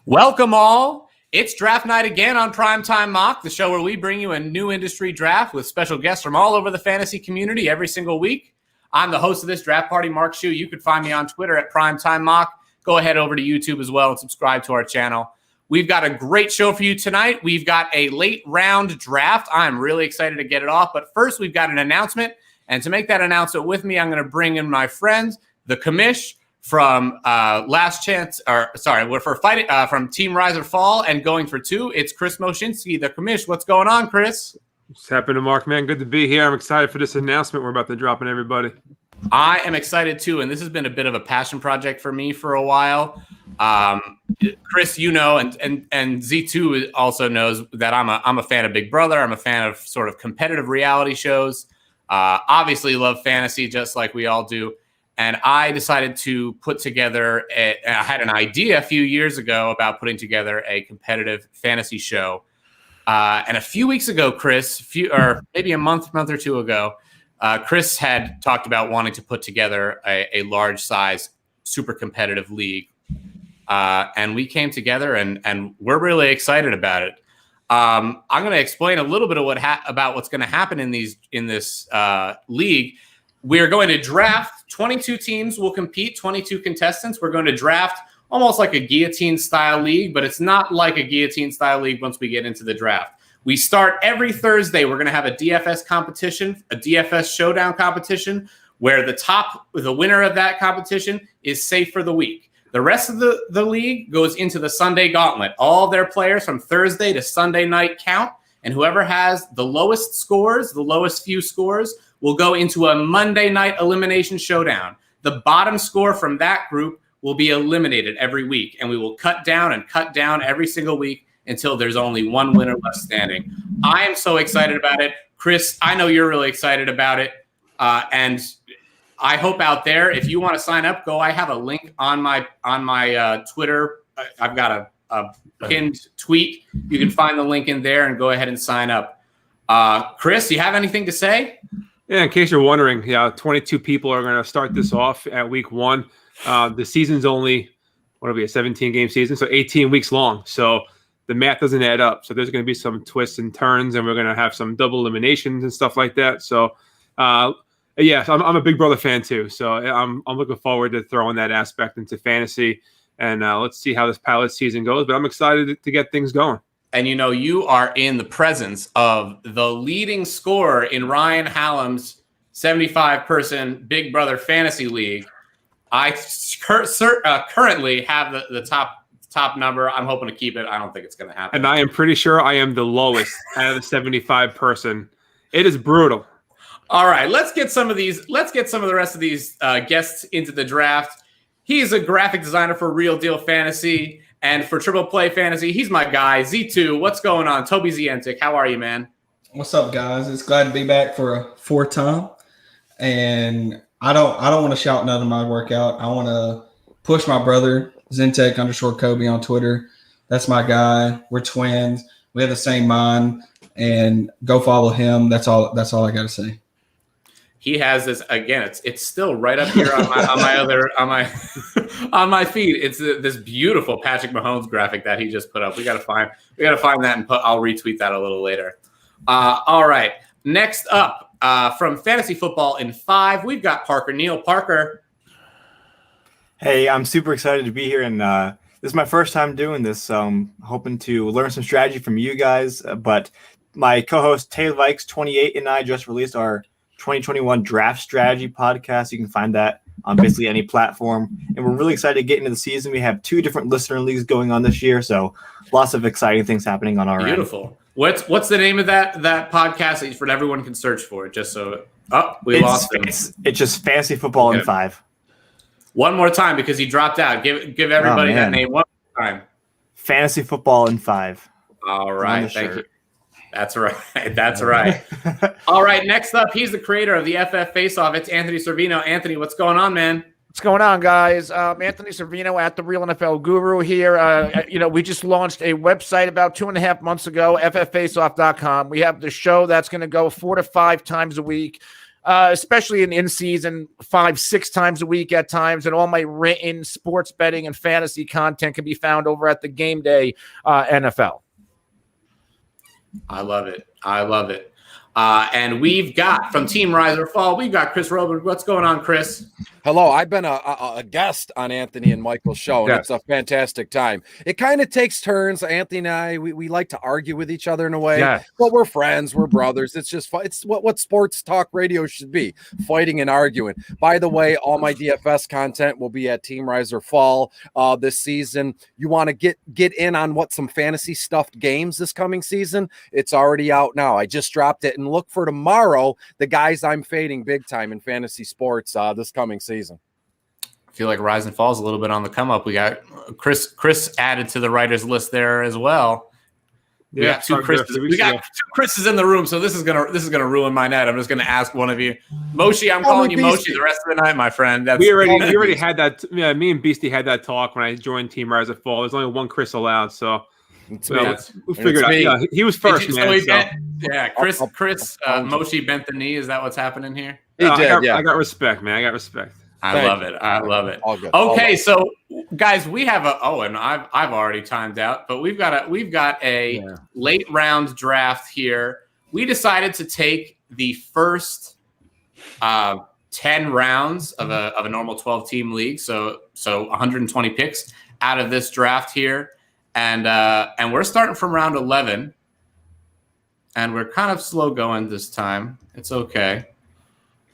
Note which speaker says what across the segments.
Speaker 1: Welcome all. It's draft night again on Primetime Mock, the show where we bring you a new industry draft with special guests from all over the fantasy community every single week. I'm the host of this draft party, Mark Shue. You can find me on Twitter at Primetime Mock. Go ahead over to YouTube as well and subscribe to our channel. We've got a great show for you tonight. We've got a late round draft. I'm really excited to get it off. But first, we've got an announcement. And to make that announcement with me, I'm going to bring in my friends, the commish from from Team Rise or Fall and going for two. It's Chris Moshinskie, the commish. What's going on, Chris?
Speaker 2: What's happening, Mark, man? Good to be here. I'm excited for this announcement we're about to drop on everybody.
Speaker 1: I am excited too, and this has been a bit of a passion project for me for a while. Chris, you know, and Z2 also knows that I'm a fan of Big Brother. I'm a fan of sort of competitive reality shows. Obviously love fantasy just like we all do. And I decided to put together I had an idea a few years ago about putting together a competitive fantasy show. And a few weeks ago, Chris, or maybe a month or two ago, Chris had talked about wanting to put together a large size, super competitive league. And we came together and we're really excited about it. I'm going to explain a little bit of about what's going to happen in this league. We're going to draft 22 teams will compete, 22 contestants. We're going to draft almost like a guillotine style league, but it's not like a guillotine style league once we get into the draft. We start every Thursday. We're going to have a DFS competition, a DFS showdown competition, where the winner of that competition is safe for the week. The rest of the league goes into the Sunday Gauntlet. All their players from Thursday to Sunday night count, and whoever has the lowest few scores, will go into a Monday night elimination showdown. The bottom score from that group will be eliminated every week, and we will cut down every single week until there's only one winner left standing. I am so excited about it. Chris, I know you're really excited about it. And I hope out there, if you want to sign up, go. I have a link on my Twitter. I've got a pinned tweet. You can find the link in there and go ahead and sign up. Chris, do you have anything to say?
Speaker 2: Yeah, in case you're wondering, 22 people are going to start this off at week one. The season's only, a 17-game season, so 18 weeks long. So the math doesn't add up. So there's going to be some twists and turns, and we're going to have some double eliminations and stuff like that. So, I'm a Big Brother fan too. So I'm looking forward to throwing that aspect into fantasy. And let's see how this pilot season goes. But I'm excited to get things going.
Speaker 1: And, you are in the presence of the leading scorer in Ryan Hallam's 75-person Big Brother Fantasy League. I currently have the top number. I'm hoping to keep it. I don't think it's going to happen.
Speaker 2: And I am pretty sure I am the lowest out of the 75-person. It is brutal.
Speaker 1: All right, let's get some of the rest of these guests into the draft. He's a graphic designer for RealDeal Fantasy. And for Triple Play Fantasy, he's my guy. Z2, what's going on? Tobe Zientek, how are you, man?
Speaker 3: What's up, guys? It's glad to be back for a fourth time. And I don't want to shout none of my workout. I want to push my brother, Zientek_Kobe on Twitter. That's my guy. We're twins. We have the same mind. And go follow him. That's all I got to say.
Speaker 1: He has this again. It's still right up here on my feed. It's this beautiful Patrick Mahomes graphic that he just put up. We got to find that and I'll retweet that a little later. All right. Next up, from Fantasy Football in 5, we've got Parker Neal. Parker.
Speaker 4: Hey, I'm super excited to be here, and this is my first time doing this. So I'm hoping to learn some strategy from you guys. But my co-host Taylor Vikes 28 and I just released our 2021 Draft Strategy podcast. You can find that on basically any platform. And we're really excited to get into the season. We have 2 different listener leagues going on this year, so lots of exciting things happening on our end.
Speaker 1: Beautiful. What's the name of that podcast that everyone can search for it? Just so lost him.
Speaker 4: It's just Fantasy Football in 5.
Speaker 1: One more time because he dropped out. Give everybody that name one more time.
Speaker 4: Fantasy Football in 5.
Speaker 1: All right, thank you. That's right. That's right. All right, next up, he's the creator of the FF Faceoff. It's Anthony Cervino. Anthony, what's going on, man?
Speaker 5: What's going on, guys? Anthony Cervino at the Real NFL Guru here. We just launched a website about 2.5 months ago, fffaceoff.com. We have the show that's going to go 4 to 5 times a week. especially in season 5-6 times a week at times. And all my written sports betting and fantasy content can be found over at the Gameday NFL.
Speaker 1: I love it. I love it. And we've got from Team Rise or Fall, we've got Chris Robert. What's going on, Chris?
Speaker 6: Hello, I've been a guest on Anthony and Michael's show, and it's a fantastic time. It kind of takes turns. Anthony and I, we like to argue with each other in a way, but we're friends, we're brothers. It's just fun. It's what sports talk radio should be, fighting and arguing. By the way, all my DFS content will be at Team Rise or Fall this season. You want to get in on what some fantasy stuffed games this coming season? It's already out now. I just dropped it, and look for tomorrow the guys I'm fading big time in fantasy sports this coming season.
Speaker 1: I feel like Rise and Fall is a little bit on the come up. We got Chris added to the writers list there as well. We got two Chris's. We got two Chris's in the room, so this is gonna ruin my night. I'm just gonna ask one of you, Moshi. I'm calling you Moshi the rest of the night, my friend.
Speaker 2: We already had that. Yeah, me and Beastie had that talk when I joined Team Rise and Fall. There's only one Chris allowed, so we figured out. Yeah, he was first, man.
Speaker 1: Chris Moshi bent the knee. Is that what's happening here?
Speaker 6: I
Speaker 2: got respect, man. I got respect.
Speaker 1: I love it. I love it.
Speaker 6: All good.
Speaker 1: Okay, so guys, we have and I've already timed out, but we've got a late round draft here. We decided to take the first 10 rounds of a normal 12-team league, so 120 picks out of this draft here, and we're starting from round 11, and we're kind of slow going this time. It's okay.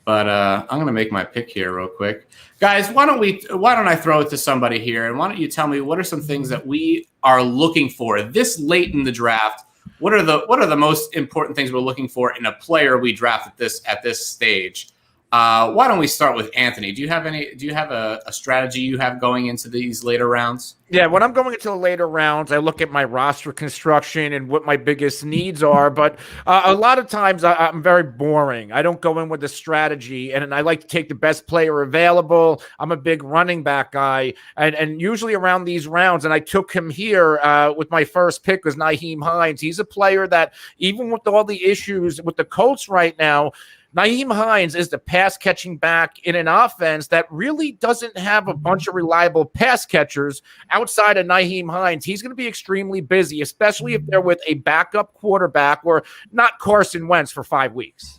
Speaker 1: But I'm going to make my pick here real quick. Guys, why don't I throw it to somebody here, and why don't you tell me what are some things that we are looking for this late in the draft? What are the most important things we're looking for in a player we draft at this stage? Why don't we start with Anthony? Do you have a strategy you have going into these later rounds?
Speaker 5: Yeah, when I'm going into the later rounds, I look at my roster construction and what my biggest needs are. But a lot of times I'm very boring. I don't go in with a strategy, and I like to take the best player available. I'm a big running back guy, and usually around these rounds, and I took him here with my first pick was Nahim Hines. He's a player that even with all the issues with the Colts right now, Nahim Hines is the pass-catching back in an offense that really doesn't have a bunch of reliable pass catchers outside of Nahim Hines. He's going to be extremely busy, especially if they're with a backup quarterback or not Carson Wentz for 5 weeks.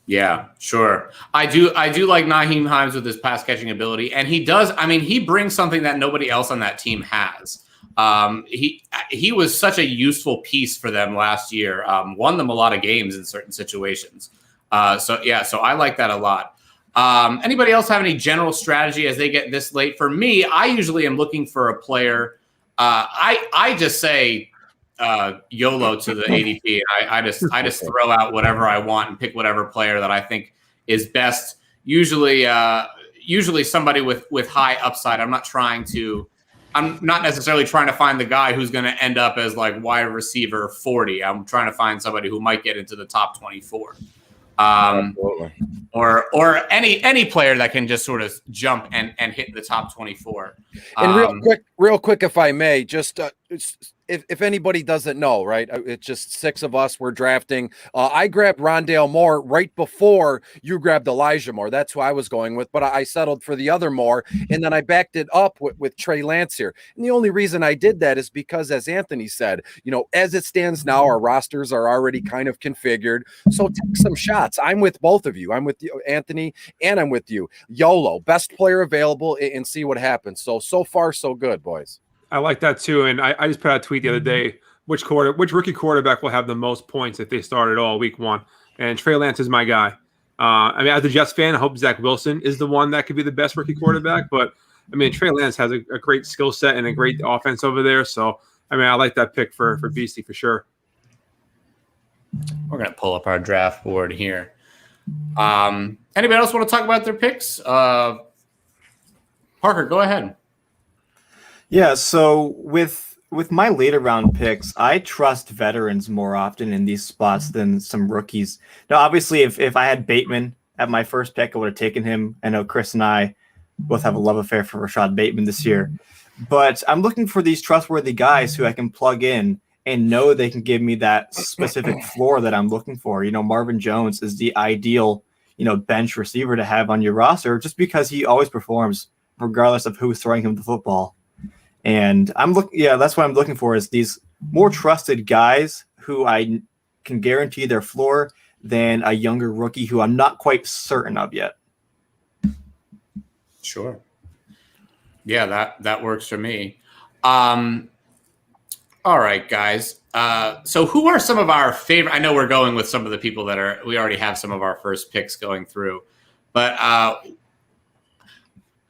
Speaker 1: Yeah, sure. I do like Nahim Hines with his pass-catching ability, and he does. I mean, he brings something that nobody else on that team has. He was such a useful piece for them last year. Won them a lot of games in certain situations. So I like that a lot. Anybody else have any general strategy as they get this late? For me, I usually am looking for a player. I just say YOLO to the ADP. I just throw out whatever I want and pick whatever player that I think is best. Usually somebody with high upside. I'm not necessarily trying to find the guy who's going to end up as like wide receiver 40. I'm trying to find somebody who might get into the top 24. Or any player that can just sort of jump and hit the top 24.
Speaker 6: And real quick, if I may, just if anybody doesn't know, right? It's just 6 of us. We're drafting. I grabbed Rondale Moore right before you grabbed Elijah Moore. That's who I was going with, but I settled for the other Moore, and then I backed it up with Trey Lance here. And the only reason I did that is because, as Anthony said, as it stands now, our rosters are already kind of configured. So take some shots. I'm with both of you. I'm with you, Anthony, and I'm with you. YOLO, best player available, and see what happens. So far, so good, boys.
Speaker 2: I like that too, and I just put out a tweet the other day. Which rookie quarterback will have the most points if they start at all week 1? And Trey Lance is my guy. I mean, as a Jets fan, I hope Zach Wilson is the one that could be the best rookie quarterback. But I mean, Trey Lance has a great skill set and a great offense over there. So I mean, I like that pick for Beastie for sure.
Speaker 1: We're gonna pull up our draft board here. Anybody else want to talk about their picks? Parker, go ahead.
Speaker 4: Yeah, so with my later round picks, I trust veterans more often in these spots than some rookies. Now, obviously, if I had Bateman at my first pick, I would have taken him. I know Chris and I both have a love affair for Rashad Bateman this year. But I'm looking for these trustworthy guys who I can plug in and know they can give me that specific floor that I'm looking for. Marvin Jones is the ideal, bench receiver to have on your roster just because he always performs regardless of who's throwing him the football. And that's what I'm looking for, is these more trusted guys who I can guarantee their floor than a younger rookie who I'm not quite certain of yet.
Speaker 1: Sure. Yeah, that works for me. All right, guys. So who are some of our favorite? I know we're going with some of the people we already have some of our first picks going through, but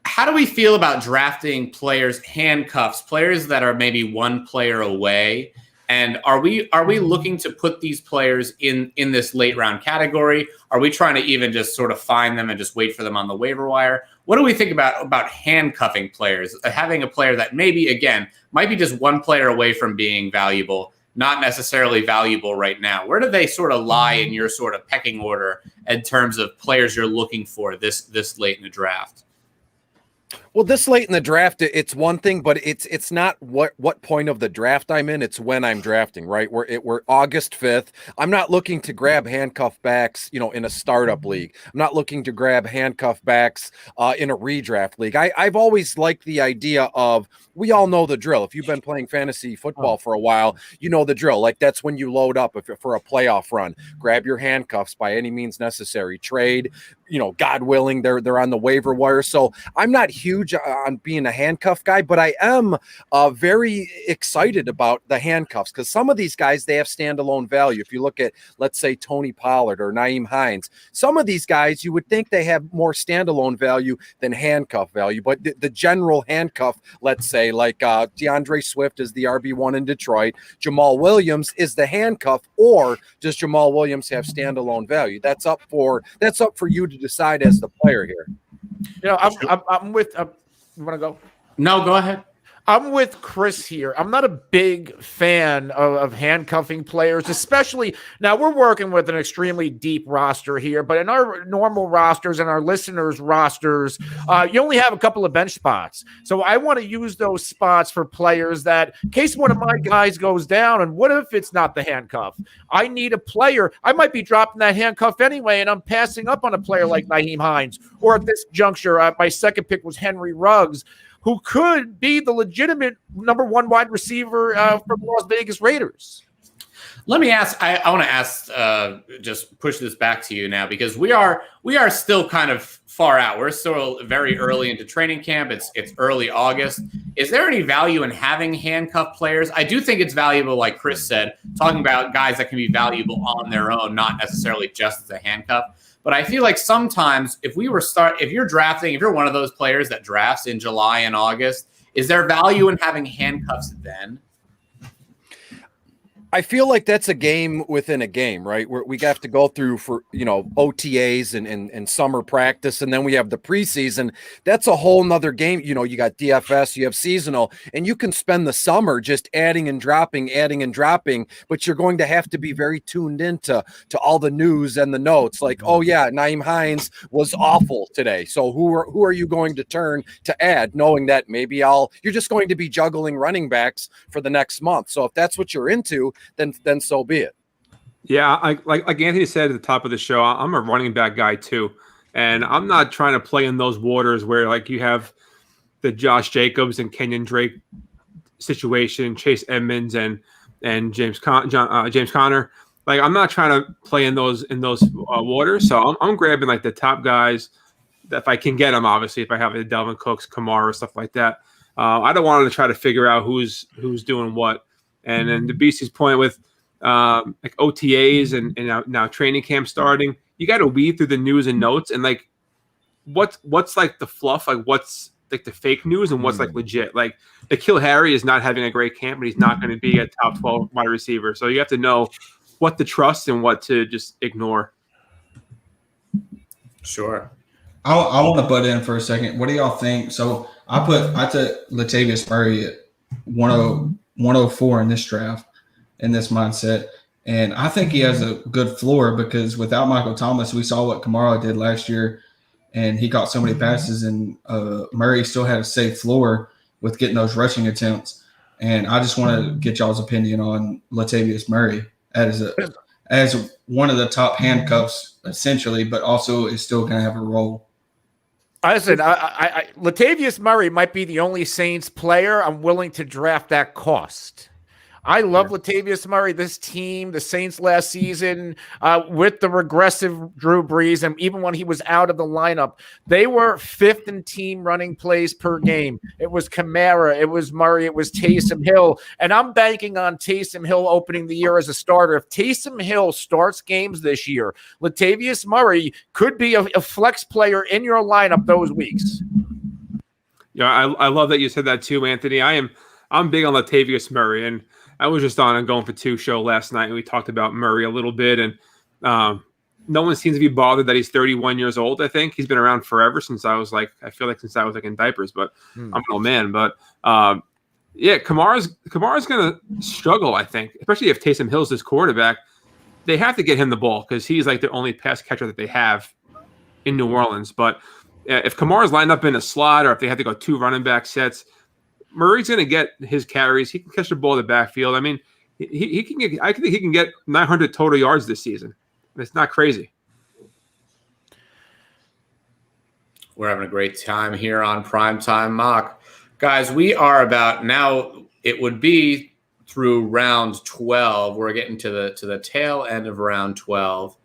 Speaker 1: how do we feel about drafting players, handcuffs, players that are maybe one player away? And are we looking to put these players in this late round category? Are we trying to even just sort of find them and just wait for them on the waiver wire? What do we think about handcuffing players, having a player that maybe, again, might be just one player away from being valuable, not necessarily valuable right now? Where do they sort of lie in your sort of pecking order in terms of players you're looking for this late in the draft?
Speaker 6: Well, this late in the draft, it's one thing, but it's not what point of the draft I'm in. It's when I'm drafting, right? We're August 5th. I'm not looking to grab handcuff backs, in a startup league. I'm not looking to grab handcuff backs in a redraft league. I've always liked the idea of, we all know the drill. If you've been playing fantasy football for a while, you know the drill. Like, that's when you load up for a playoff run. Grab your handcuffs by any means necessary. Trade, God willing, they're on the waiver wire. So I'm not huge on being a handcuff guy, but I am very excited about the handcuffs, because some of these guys, they have standalone value. If you look at, let's say, Tony Pollard or Nahim Hines, some of these guys, you would think they have more standalone value than handcuff value, but the general handcuff, let's say, like DeAndre Swift is the RB1 in Detroit, Jamal Williams is the handcuff, or does Jamal Williams have standalone value? That's up for you to decide as the player here.
Speaker 5: I'm with. You want to go?
Speaker 1: No, go ahead.
Speaker 5: I'm with Chris here. I'm not a big fan of handcuffing players, especially now we're working with an extremely deep roster here, but in our normal rosters and our listeners' rosters, you only have a couple of bench spots. So I want to use those spots for players that, in case one of my guys goes down, and what if it's not the handcuff? I need a player. I might be dropping that handcuff anyway, and I'm passing up on a player like Nahim Hines. Or at this juncture, my second pick was Henry Ruggs, who could be the legitimate number one wide receiver for the Las Vegas Raiders.
Speaker 1: Let me ask. I want to ask. Just push this back to you now, because we are still kind of far out. We're still very early into training camp. It's early August. Is there any value in having handcuff players? I do think it's valuable, like Chris said, talking about guys that can be valuable on their own, not necessarily just as a handcuff. But I feel like sometimes if you're drafting, if you're one of those players that drafts in July and August, is there value in having handcuffs then?
Speaker 6: I feel like that's a game within a game, right? Where we have to go through for, OTAs and summer practice. And then we have the preseason. That's a whole nother game. You got DFS, you have seasonal, and you can spend the summer just adding and dropping, but you're going to have to be very tuned into all the news and the notes. Like, oh yeah, Nahim Hines was awful today. So who are you going to turn to add, knowing that maybe you're just going to be juggling running backs for the next month. So if that's what you're into, then so be it.
Speaker 2: Yeah, like Anthony said at the top of the show, I'm a running back guy too, and I'm not trying to play in those waters where like you have the Josh Jacobs and Kenyon Drake situation, Chase Edmonds and James Conner. Like, I'm not trying to play in those waters, so I'm grabbing like the top guys if I can get them. Obviously, if I have the Delvin Cooks, Kamara, stuff like that. I don't want to try to figure out who's doing what. And then to BC's point with like OTAs and now training camp starting, you got to weed through the news and notes and like what's like the fluff, like what's like the fake news and what's like legit. Like N'Keal Harry is not having a great camp, but he's not going to be a top 12 wide receiver. So you have to know what to trust and what to just ignore.
Speaker 1: Sure.
Speaker 3: I want to butt in for a second. What do y'all think? So I took Latavius Murray at 104 in this draft, in this mindset. And I think he has a good floor because without Michael Thomas, we saw what Kamara did last year, and he caught so many passes, and Murray still had a safe floor with getting those rushing attempts. And I just want to get y'all's opinion on Latavius Murray as one of the top handcuffs, essentially, but also is still going to have a role.
Speaker 5: Listen, Latavius Murray might be the only Saints player I'm willing to draft at cost. I love Latavius Murray, this team, the Saints last season, with the regressive Drew Brees, and even when he was out of the lineup, they were 5th in team running plays per game. It was Kamara, it was Murray, it was Taysom Hill, and I'm banking on Taysom Hill opening the year as a starter. If Taysom Hill starts games this year, Latavius Murray could be a flex player in your lineup those weeks.
Speaker 2: Yeah, I love that you said that too, Anthony. I'm big on Latavius Murray, and I was just on a Going for Two show last night, and we talked about Murray a little bit, and no one seems to be bothered that he's 31 years old. I think he's been around forever since I was in diapers, but I'm an old man. But Kamara's going to struggle, I think, especially if Taysom Hill's his quarterback. They have to get him the ball because he's like the only pass catcher that they have in New Orleans. But if Kamara's lined up in a slot, or if they have to go 2 running back sets, Murray's going to get his carries. He can catch the ball in the backfield. I mean, he can get. I think he can get 900 total yards this season. It's not crazy.
Speaker 1: We're having a great time here on Primetime Mock, guys. We are about now. It would be through round 12. We're getting to the tail end of round 12.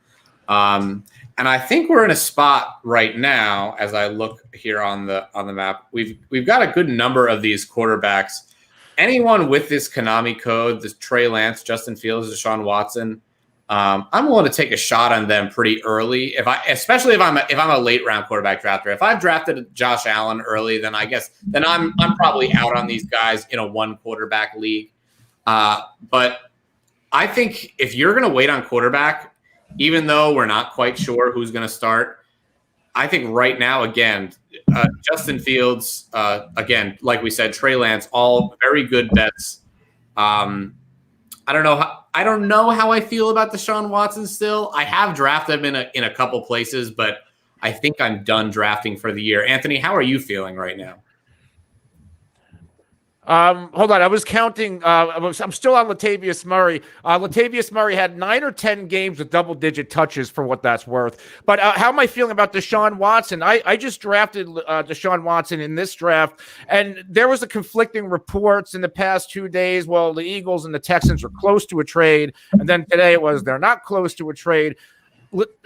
Speaker 1: And I think we're in a spot right now, as I look here on the map. We've got a good number of these quarterbacks. Anyone with this Konami code, this Trey Lance, Justin Fields, Deshaun Watson, I'm willing to take a shot on them pretty early. Especially if I'm a late round quarterback drafter. If I've drafted Josh Allen early, then I'm probably out on these guys in a 1 quarterback league. But I think if you're going to wait on quarterback, even though we're not quite sure who's going to start, I think right now, again, Justin Fields, again, like we said, Trey Lance, all very good bets. I don't know how I feel about Deshaun Watson still. I have drafted him in a couple places, but I think I'm done drafting for the year. Anthony, how are you feeling right now?
Speaker 5: Hold on. I was counting. I'm still on Latavius Murray. Latavius Murray had 9 or 10 games with double-digit touches for what that's worth. But how am I feeling about Deshaun Watson? I just drafted Deshaun Watson in this draft, and there was a conflicting reports in the past 2 days. Well, the Eagles and the Texans are close to a trade, and then today it was they're not close to a trade.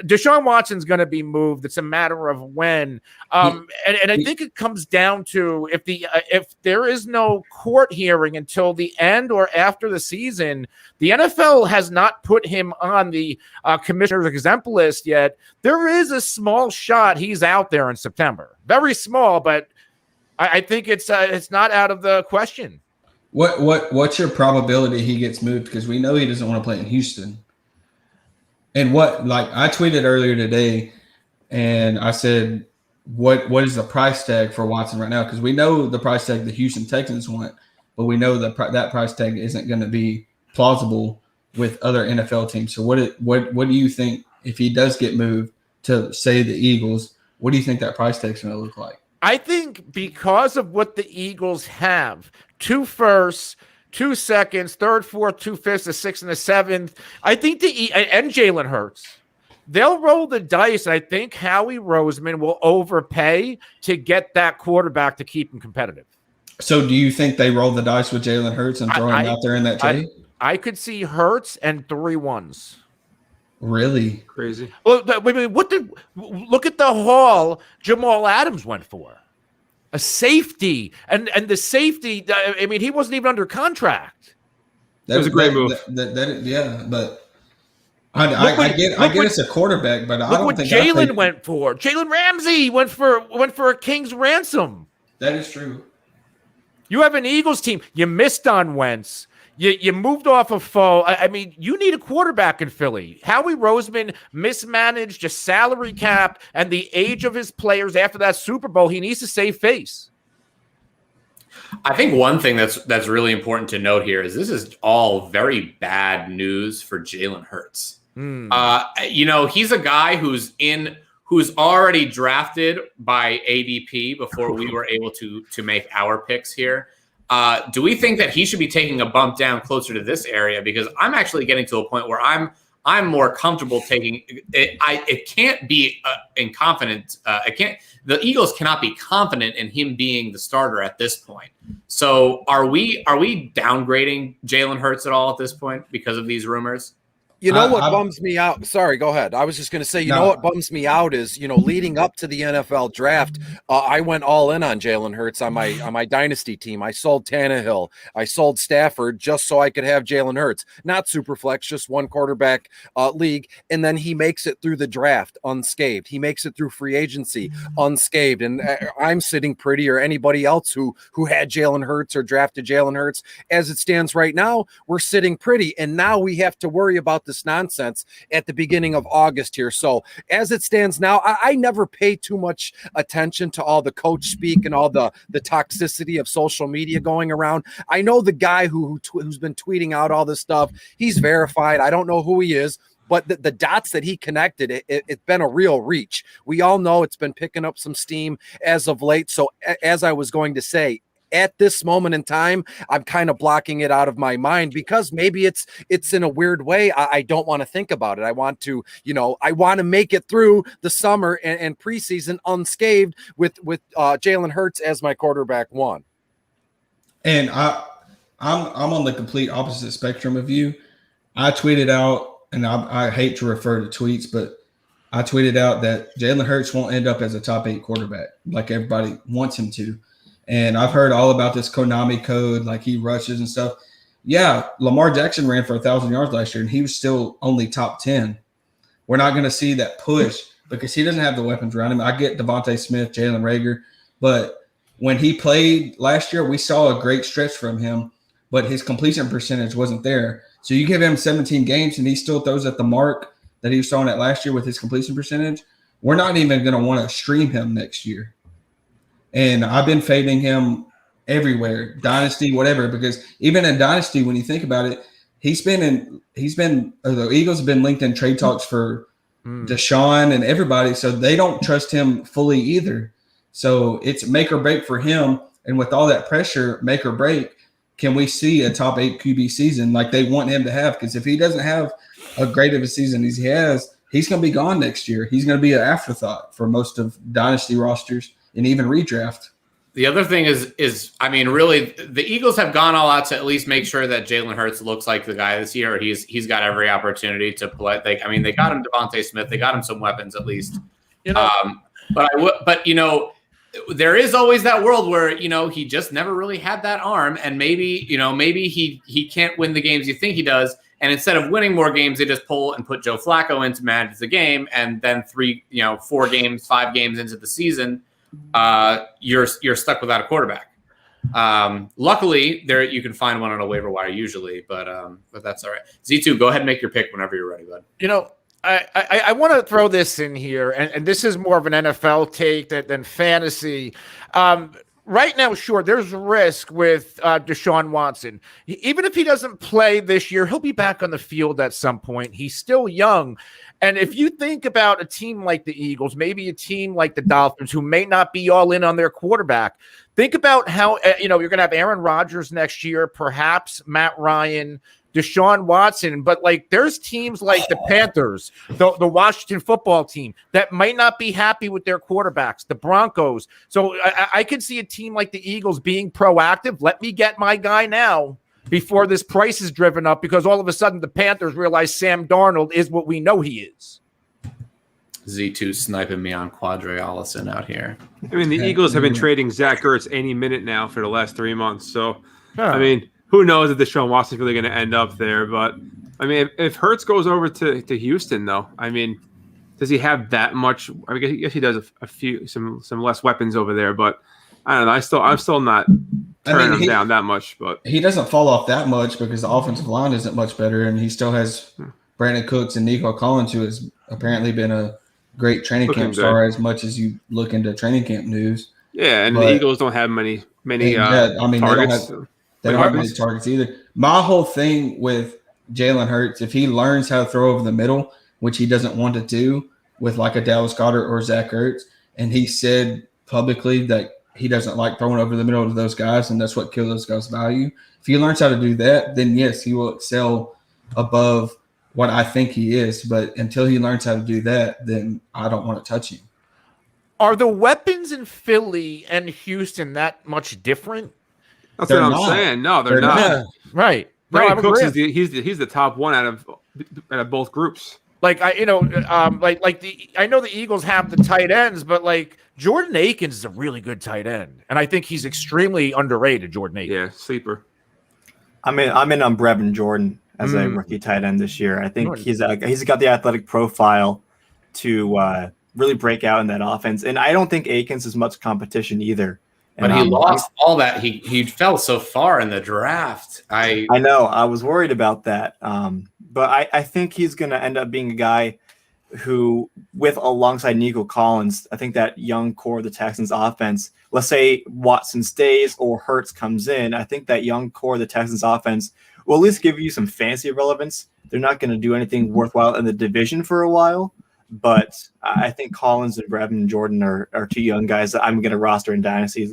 Speaker 5: Deshaun Watson's going to be moved. It's a matter of when. And I think it comes down to if there is no court hearing until the end or after the season, the NFL has not put him on the commissioner's exempt list yet. There is a small shot he's out there in September. Very small, but I think it's not out of the question.
Speaker 3: What's your probability he gets moved? Because we know he doesn't want to play in Houston. And I tweeted earlier today, and I said, what is the price tag for Watson right now? Because we know the price tag the Houston Texans want, but we know that price tag isn't going to be plausible with other NFL teams. So what do you think if he does get moved to, say, the Eagles? What do you think that price tag is going to look like?
Speaker 5: I think because of what the Eagles have, 2 firsts, 2 seconds, 3rd, 4th, 2 5ths, a 6th, and a 7th. I think and Jalen Hurts, they'll roll the dice. And I think Howie Roseman will overpay to get that quarterback to keep him competitive.
Speaker 3: So do you think they roll the dice with Jalen Hurts and throw him out there in that trade?
Speaker 5: I could see Hurts and 3 ones.
Speaker 3: Really?
Speaker 2: Crazy.
Speaker 5: Well, look at the haul Jamal Adams went for. A safety, and the safety, I mean, he wasn't even under contract.
Speaker 2: That was a great move.
Speaker 3: But I get it's a quarterback, but I don't think
Speaker 5: Jalen went for. Jalen Ramsey went for a king's ransom.
Speaker 3: That is true.
Speaker 5: You have an Eagles team. You missed on Wentz. You moved off of Foe. I mean, you need a quarterback in Philly. Howie Roseman mismanaged a salary cap and the age of his players after that Super Bowl. He needs to save face.
Speaker 1: I think one thing that's really important to note here is this is all very bad news for Jalen Hurts. He's a guy who's already drafted by ADP before we were able to make our picks here. Do we think that he should be taking a bump down closer to this area? Because I'm actually getting to a point where I'm more comfortable taking it. It can't be in confidence. The Eagles cannot be confident in him being the starter at this point. So are we downgrading Jalen Hurts at all at this point because of these rumors?
Speaker 6: You know what bums me out? Sorry, go ahead. I was just going to say, you know what bums me out is, leading up to the NFL draft, I went all in on Jalen Hurts on my dynasty team. I sold Tannehill. I sold Stafford just so I could have Jalen Hurts. Not super flex, just one quarterback league. And then he makes it through the draft unscathed. He makes it through free agency unscathed. And I'm sitting pretty, or anybody else who had Jalen Hurts or drafted Jalen Hurts. As it stands right now, we're sitting pretty. And now we have to worry about this nonsense at the beginning of August here. So as it stands now, I never pay too much attention to all the coach speak and all the toxicity of social media going around. I know the guy who's been tweeting out all this stuff. He's verified. I don't know who he is, but the dots that he connected, it's been a real reach. We all know it's been picking up some steam as of late. So as I was going to say, at this moment in time, I'm kind of blocking it out of my mind because maybe it's in a weird way. I don't want to think about it. I want to, I want to make it through the summer and preseason unscathed with Jalen Hurts as my quarterback one.
Speaker 3: And I'm on the complete opposite spectrum of you. I tweeted out, and I hate to refer to tweets, but I tweeted out that Jalen Hurts won't end up as a top 8 quarterback like everybody wants him to. And I've heard all about this Konami code, like he rushes and stuff. Yeah, Lamar Jackson ran for 1,000 yards last year, and he was still only top 10. We're not going to see that push because he doesn't have the weapons around him. I get Devontae Smith, Jalen Reagor, but when he played last year, we saw a great stretch from him, but his completion percentage wasn't there. So you give him 17 games, and he still throws at the mark that he was throwing at last year with his completion percentage. We're not even going to want to stream him next year. And I've been fading him everywhere, Dynasty, whatever, because even in Dynasty, when you think about it, the Eagles have been linked in trade talks for Deshaun and everybody, so they don't trust him fully either. So it's make or break for him. And with all that pressure, make or break, can we see a top 8 QB season like they want him to have? Because if he doesn't have a great of a season as he has, he's going to be gone next year. He's going to be an afterthought for most of Dynasty rosters. And even redraft.
Speaker 1: The other thing is, I mean, really, the Eagles have gone all out to at least make sure that Jalen Hurts looks like the guy this year. He's got every opportunity to play. They got him Devontae Smith. They got him some weapons at least. But there is always that world where he just never really had that arm, and maybe he can't win the games you think he does. And instead of winning more games, they just pull and put Joe Flacco in to manage the game, and then 4 games, 5 games into the season. You're stuck without a quarterback. Luckily, you can find one on a waiver wire usually, but that's all right. Z2, go ahead and make your pick whenever you're ready, bud.
Speaker 5: I want to throw this in here, and this is more of an NFL take than fantasy. Right now, sure, there's risk with Deshaun Watson. Even if he doesn't play this year, he'll be back on the field at some point. He's still young. And if you think about a team like the Eagles, maybe a team like the Dolphins, who may not be all in on their quarterback, think about how, you're going to have Aaron Rodgers next year, perhaps Matt Ryan, Deshaun Watson, but there's teams like the Panthers, the Washington football team that might not be happy with their quarterbacks, the Broncos. So I could see a team like the Eagles being proactive. Let me get my guy now before this price is driven up, because all of a sudden the Panthers realize Sam Darnold is what we know he is.
Speaker 1: Z2 sniping me on Quadre Allison out here.
Speaker 2: I mean, the Eagles have been trading Zach Ertz any minute now for the last 3 months. So, I mean, who knows if Deshaun Watson's really going to end up there. But, I mean, if Hurts goes over to Houston, though, I mean, does he have that much? I guess he does some less weapons over there. But, I don't know. I'm still not turning him down that much. But
Speaker 3: he doesn't fall off that much because the offensive line isn't much better. And he still has Brandon Cooks and Nico Collins, who has apparently been a great training camp star as much as you look into training camp news.
Speaker 2: Yeah, and the Eagles don't have many targets.
Speaker 3: They don't have many targets either. My whole thing with Jalen Hurts, if he learns how to throw over the middle, which he doesn't want to do with like a Dallas Goedert or Zach Ertz, and he said publicly that he doesn't like throwing over the middle of those guys, and that's what kills those guys' value. If he learns how to do that, then yes, he will excel above what I think he is. But until he learns how to do that, then I don't want to touch him.
Speaker 5: Are the weapons in Philly and Houston that much different?
Speaker 2: That's
Speaker 3: They're
Speaker 2: what I'm
Speaker 3: not.
Speaker 2: saying. No, they're
Speaker 3: They're
Speaker 2: not.
Speaker 3: not.
Speaker 5: Right. No,
Speaker 2: Brandon
Speaker 5: I'm
Speaker 2: Cooks
Speaker 5: agreeing.
Speaker 2: he's the top one out of both groups.
Speaker 5: Like I know the Eagles have the tight ends, but like Jordan Akins is a really good tight end, and I think he's extremely underrated. Jordan Akins.
Speaker 2: Yeah, sleeper.
Speaker 4: I'm in on Brevin Jordan as a rookie tight end this year. I think he's got the athletic profile to really break out in that offense, and I don't think Akins is much competition either.
Speaker 1: But he lost all that. He fell so far in the draft. I
Speaker 4: know. I was worried about that. But I think he's going to end up being a guy who, alongside Nico Collins, I think that young core of the Texans offense, let's say Watson stays or Hurts comes in, I think that young core of the Texans offense will at least give you some fantasy relevance. They're not going to do anything worthwhile in the division for a while. But I think Collins and Brevin and Jordan are two young guys that I'm going to roster in dynasty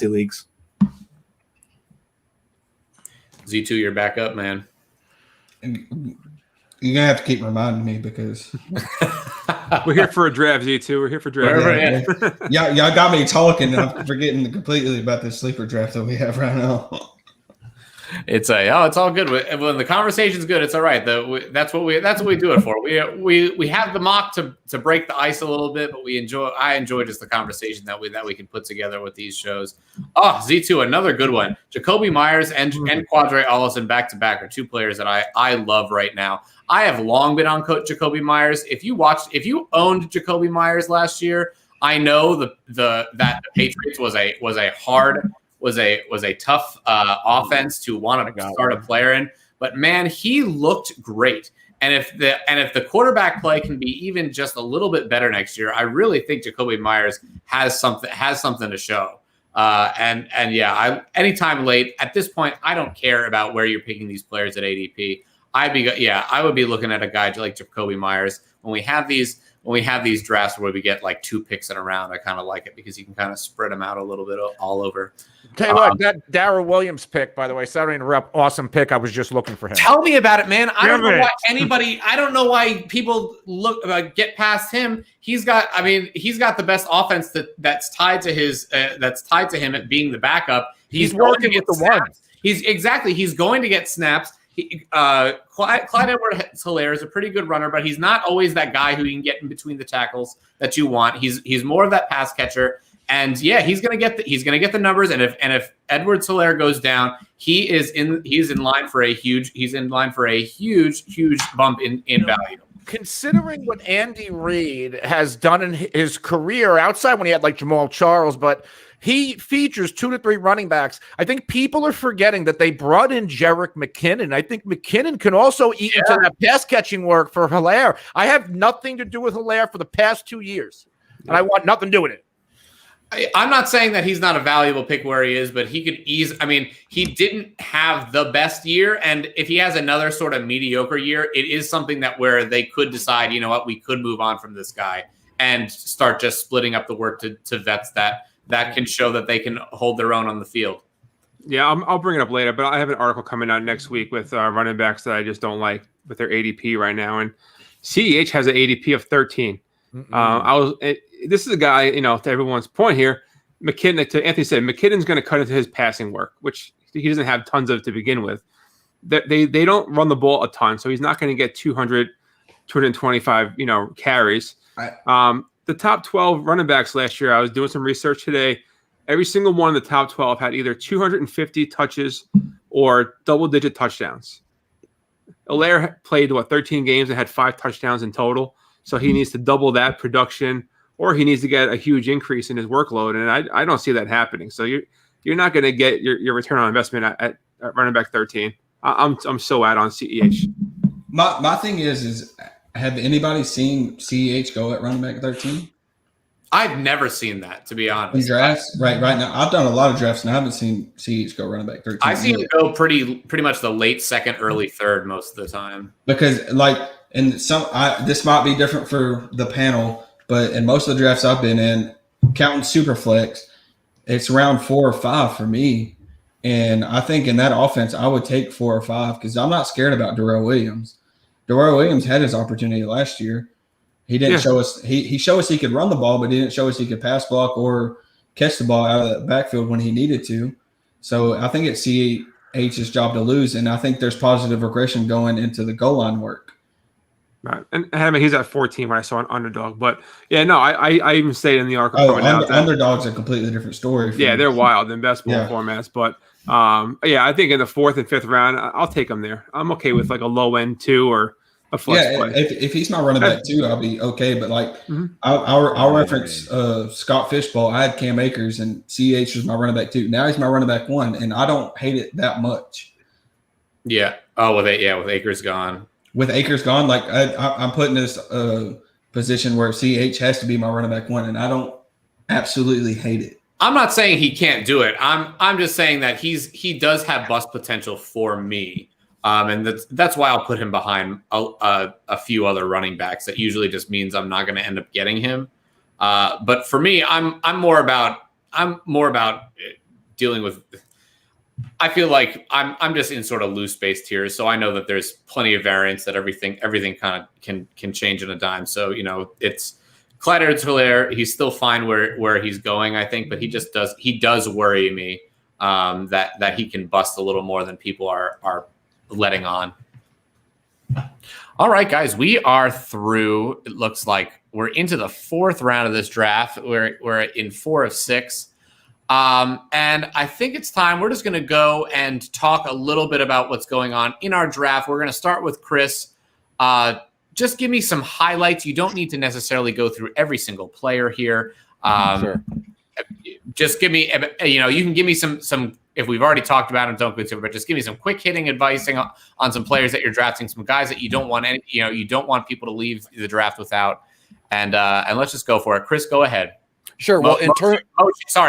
Speaker 4: leagues.
Speaker 1: Z2, you're back up, man.
Speaker 3: And you're going to have to keep reminding me because
Speaker 2: We're here for a draft, Z2. We're here for draft.
Speaker 3: y'all got me talking, and I'm forgetting completely about this sleeper draft that we have right now.
Speaker 1: It's all good. When the conversation's good, it's all right. That's what we do it for. We have the mock to break the ice a little bit, but I enjoy just the conversation that we can put together with these shows. Oh, Z2, another good one. Jacoby Myers and Quadre Allison back to back are two players that I love right now. I have long been on Jacoby Myers. If you owned Jacoby Myers last year, I know that the Patriots was a tough offense to want to start a player in, but man, he looked great. And if the quarterback play can be even just a little bit better next year, I really think Jacoby Myers has something to show. Anytime late at this point, I don't care about where you're picking these players at ADP. I would be looking at a guy like Jacoby Myers when we have these drafts where we get like 2 picks in a round. I kind of like it because you can kind of spread them out a little bit all over.
Speaker 5: Tell you what, that Darrell Williams pick, by the way, sorry to interrupt, awesome pick. I was just looking for him.
Speaker 1: Tell me about it, man. I don't know why people get past him. He's got the best offense that's tied to him at being the backup. He's working with the one. He's going to get snaps. Clyde Edwards-Helaire is a pretty good runner, but he's not always that guy who you can get in between the tackles that you want. He's more of that pass catcher, and yeah, he's gonna get the numbers. And if Edwards-Helaire goes down, he's in line for a huge bump in value.
Speaker 5: Considering what Andy Reid has done in his career outside when he had like Jamal Charles, but he features 2 to 3 running backs. I think people are forgetting that they brought in Jerick McKinnon. I think McKinnon can also eat into that pass catching work for Helaire. I have nothing to do with Helaire for the past 2 years, and I want nothing to do with it.
Speaker 1: I'm not saying that he's not a valuable pick where he is, but he could he didn't have the best year. And if he has another sort of mediocre year, it is something where they could decide, you know what, we could move on from this guy and start just splitting up the work to vets that can show that they can hold their own on the field.
Speaker 2: Yeah, I'll bring it up later, but I have an article coming out next week with running backs that I just don't like with their ADP right now. And CEH has an ADP of 13. This is a guy, to everyone's point here, McKinnon, to Anthony said, McKinnon's going to cut into his passing work, which he doesn't have tons of to begin with. They don't run the ball a ton, so he's not going to get 200, 225, carries. The top 12 running backs last year, I was doing some research today. Every single one of the top 12 had either 250 touches or double-digit touchdowns. Helaire played, 13 games and had 5 touchdowns in total. So he needs to double that production, or he needs to get a huge increase in his workload. And I don't see that happening. So you're not going to get your return on investment at running back 13. I'm so out on CEH.
Speaker 3: My thing is have anybody seen CEH go at running back 13?
Speaker 1: I've never seen that, to be honest.
Speaker 3: In drafts, right now, I've done a lot of drafts and I haven't seen CEH go running back 13.
Speaker 1: I've seen him go pretty much the late second, early third most of the time. Because
Speaker 3: this might be different for the panel, but in most of the drafts I've been in, counting Superflex, it's round 4 or 5 for me. And I think in that offense, I would take 4 or 5 because I'm not scared about Darrell Williams. Darrell Williams had his opportunity last year. He didn't show us. He showed us he could run the ball, but he didn't show us he could pass block or catch the ball out of the backfield when he needed to. So I think it's CH's job to lose, and I think there's positive regression going into the goal line work.
Speaker 2: Right. And I mean, he's at 14 when I saw an underdog. But, yeah, no, I even stated in the article coming out that
Speaker 3: underdog's a completely different story.
Speaker 2: Yeah, they're wild in best ball formats. But, I think in the 4th and 5th round, I'll take him there. I'm okay with like a low end 2 or a flex play.
Speaker 3: If he's not running back 2, I'll be okay. But, like, I'll reference Scott Fishbowl. I had Cam Akers, and CH was my running back 2. Now he's my running back 1, and I don't hate it that much.
Speaker 1: Yeah. Oh, with Akers gone.
Speaker 3: With Akers gone, like I'm putting this position where CH has to be my running back 1, and I don't absolutely hate it.
Speaker 1: I'm not saying he can't do it. I'm just saying that he does have bust potential for me, and that's why I'll put him behind a few other running backs. That usually just means I'm not going to end up getting him. But for me, I'm more about dealing with. I feel like I'm just in sort of loose based here, so I know that there's plenty of variance that everything kind of can change in a dime. So it's Clyde Edwards-Helaire. He's still fine where he's going, I think, but he does worry me that he can bust a little more than people are letting on. All right, guys, we are through. It looks like we're into the 4th round of this draft. We're in 4 of 6. And I think it's time. We're just going to go and talk a little bit about what's going on in our draft. We're going to start with Chris. Just give me some highlights. You don't need to necessarily go through every single player here.
Speaker 6: Sure.
Speaker 1: Just give me, you can give me some, if we've already talked about them, don't go through, but just give me some quick hitting advice on some players that you're drafting, some guys that you don't want you don't want people to leave the draft without. And let's just go for it. Chris, go ahead.
Speaker 6: Sure. Well,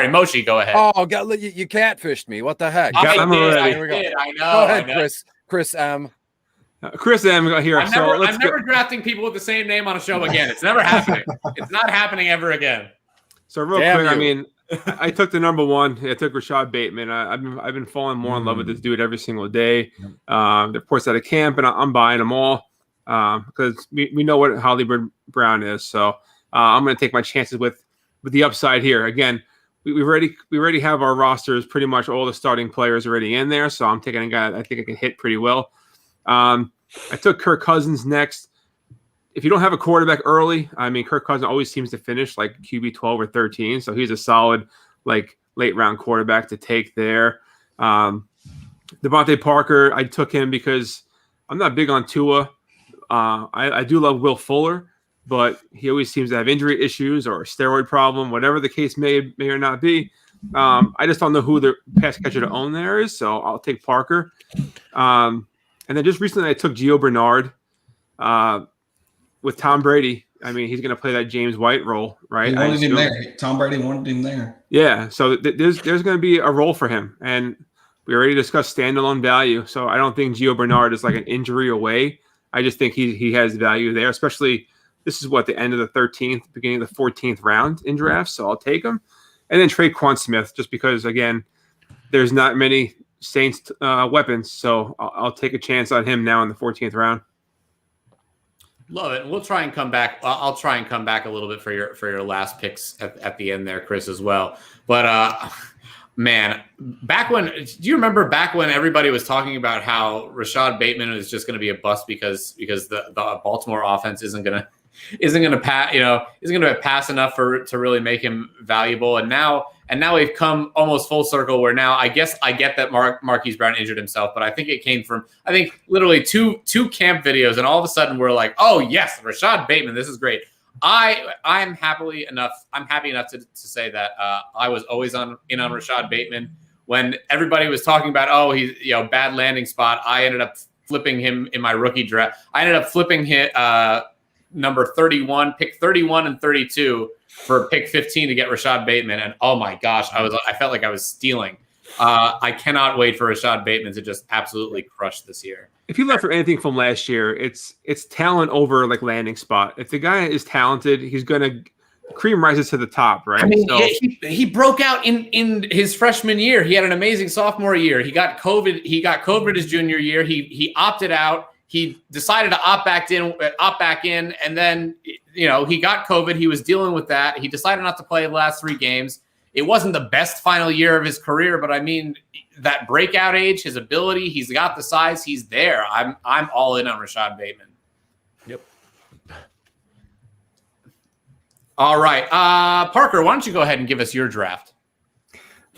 Speaker 1: Moshi, go ahead.
Speaker 6: Oh, God, you catfished me. What the heck?
Speaker 1: I know.
Speaker 6: Go ahead, Chris. Chris M.
Speaker 2: Chris M. Here.
Speaker 1: I'm never drafting people with the same name on a show again. It's never happening. It's not happening ever again.
Speaker 2: So real quick, I mean, I took the number 1. I took Rashad Bateman. I've been falling more in love with this dude every single day. The reports out of camp, and I'm buying them all because we know what Hollywood Brown is. So I'm going to take my chances with the upside here. Again, we already have our rosters, pretty much all the starting players already in there. So I'm taking a guy I think I can hit pretty well. I took Kirk Cousins next. If you don't have a quarterback early, I mean, Kirk Cousins always seems to finish like QB 12 or 13. So he's a solid, like, late round quarterback to take there. Devante Parker, I took him because I'm not big on Tua. I do love Will Fuller, but he always seems to have injury issues or a steroid problem, whatever the case may or not be. I just don't know who the pass catcher to own there is, so I'll take Parker. And then just recently I took Gio Bernard with Tom Brady. I mean, he's going to play that James White role, right?
Speaker 3: He wanted him there. Tom Brady wanted him there.
Speaker 2: Yeah, so there's going to be a role for him. And we already discussed standalone value, so I don't think Gio Bernard is like an injury away. I just think he has value there, especially this is the end of the 13th, beginning of the 14th round in drafts, so I'll take him. And then Traquan Smith, just because, again, there's not many Saints weapons, so I'll take a chance on him now in the 14th round.
Speaker 1: Love it. We'll try and come back. I'll try and come back a little bit for your last picks at the end there, Chris, as well. But man, do you remember back when everybody was talking about how Rashad Bateman is just going to be a bust because the Baltimore offense isn't going to pass enough to really make him valuable, and now we've come almost full circle where now I guess I get that Marquise Brown injured himself, but I think it came from literally two camp videos, and all of a sudden we're like, oh yes, Rashad Bateman, this is great. I'm happy enough to say that I was always in on Rashad Bateman when everybody was talking about he's bad landing spot. I ended up flipping him in my rookie draft. I ended up flipping him number 31, pick 31 and 32 for pick 15 to get Rashad Bateman. And oh my gosh, I felt like I was stealing. I cannot wait for Rashad Bateman to just absolutely crush this year.
Speaker 2: If you left for anything from last year, it's talent over like landing spot. If the guy is talented, he's gonna cream rises to the top, right?
Speaker 1: I mean, he broke out in his freshman year. He had an amazing sophomore year. He got COVID his junior year. He opted out. He decided to opt back in, and then he got COVID. He was dealing with that. He decided not to play the last 3 games. It wasn't the best final year of his career, but I mean, that breakout age, his ability, he's got the size, he's there. I'm all in on Rashad Bateman.
Speaker 5: Yep.
Speaker 1: All right. Parker, why don't you go ahead and give us your draft?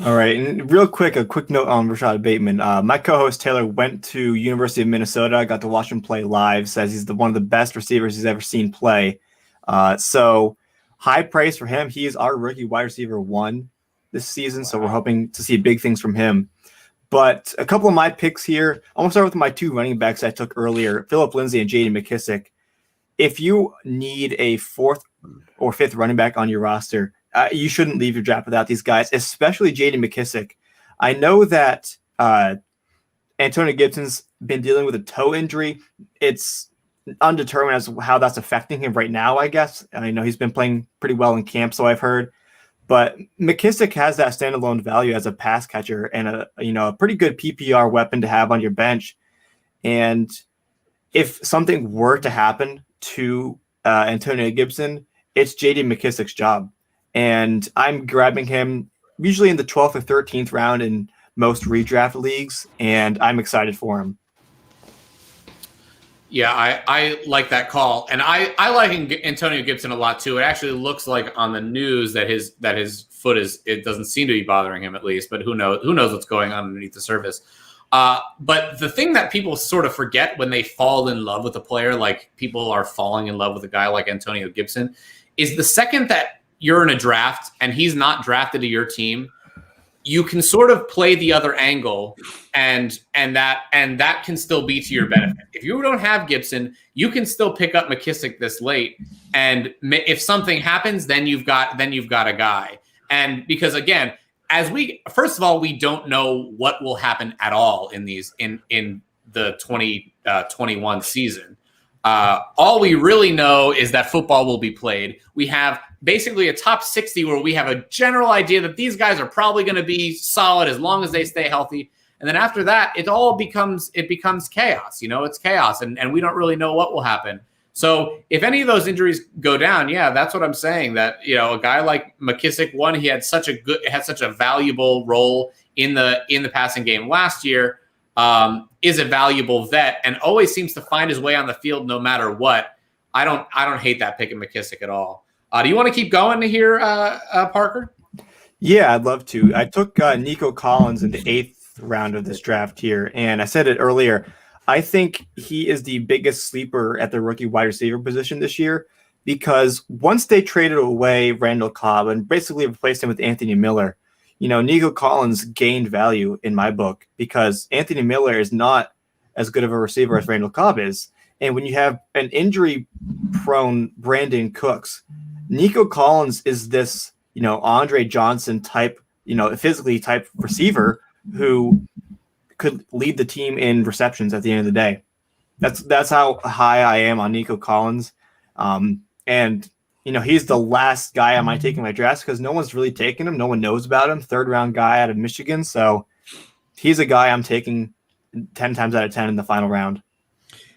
Speaker 4: All right. And real quick, a quick note on Rashad Bateman. My co-host Taylor went to University of Minnesota, got to watch him play live, says he's one of the best receivers he's ever seen play. So high praise for him. He is our rookie wide receiver 1 this season, so we're hoping to see big things from him. But a couple of my picks here. I want to start with my 2 running backs I took earlier, Phillip Lindsay and J.D. McKissick. If you need a 4th or 5th running back on your roster, you shouldn't leave your draft without these guys, especially J.D. McKissick. I know that Antonio Gibson's been dealing with a toe injury. It's undetermined as to how that's affecting him right now, I guess. And I know he's been playing pretty well in camp, so I've heard. But McKissick has that standalone value as a pass catcher and a pretty good PPR weapon to have on your bench. And if something were to happen to Antonio Gibson, it's J.D. McKissick's job. And I'm grabbing him usually in the 12th or 13th round in most redraft leagues, and I'm excited for him.
Speaker 1: Yeah, I like that call, and I like Antonio Gibson a lot too. It actually looks like on the news that his foot it doesn't seem to be bothering him, at least, but who knows what's going on underneath the surface. But the thing that people sort of forget when they fall in love with a player, like people are falling in love with a guy like Antonio Gibson, is the second that you're in a draft and he's not drafted to your team, you can sort of play the other angle, and that can still be to your benefit. If you don't have Gibson, you can still pick up McKissick this late, and if something happens, then you've got a guy. And because again, first of all, we don't know what will happen at all in the 2021 season. All we really know is that football will be played. We have basically a top 60 where we have a general idea that these guys are probably going to be solid as long as they stay healthy. And then after that, it becomes chaos. It's chaos, and we don't really know what will happen. So if any of those injuries go down, yeah, that's what I'm saying. That a guy like McKissick, he had such a valuable role in the passing game last year. Is a valuable vet and always seems to find his way on the field no matter what. I don't hate that pick of McKissick at all. Do you want to keep going here, Parker?
Speaker 4: Yeah, I'd love to. I took Nico Collins in the 8th round of this draft here, and I said it earlier. I think he is the biggest sleeper at the rookie wide receiver position this year because once they traded away Randall Cobb and basically replaced him with Anthony Miller, Nico Collins gained value in my book because Anthony Miller is not as good of a receiver as Randall Cobb is. And when you have an injury-prone Brandon Cooks, Nico Collins is this, Andre Johnson type, physically type receiver who could lead the team in receptions at the end of the day. That's how high I am on Nico Collins. And he's the last guy I might take in my draft because no one's really taken him. No one knows about him. 3rd round guy out of Michigan. So he's a guy I'm taking 10 times out of 10 in the final round.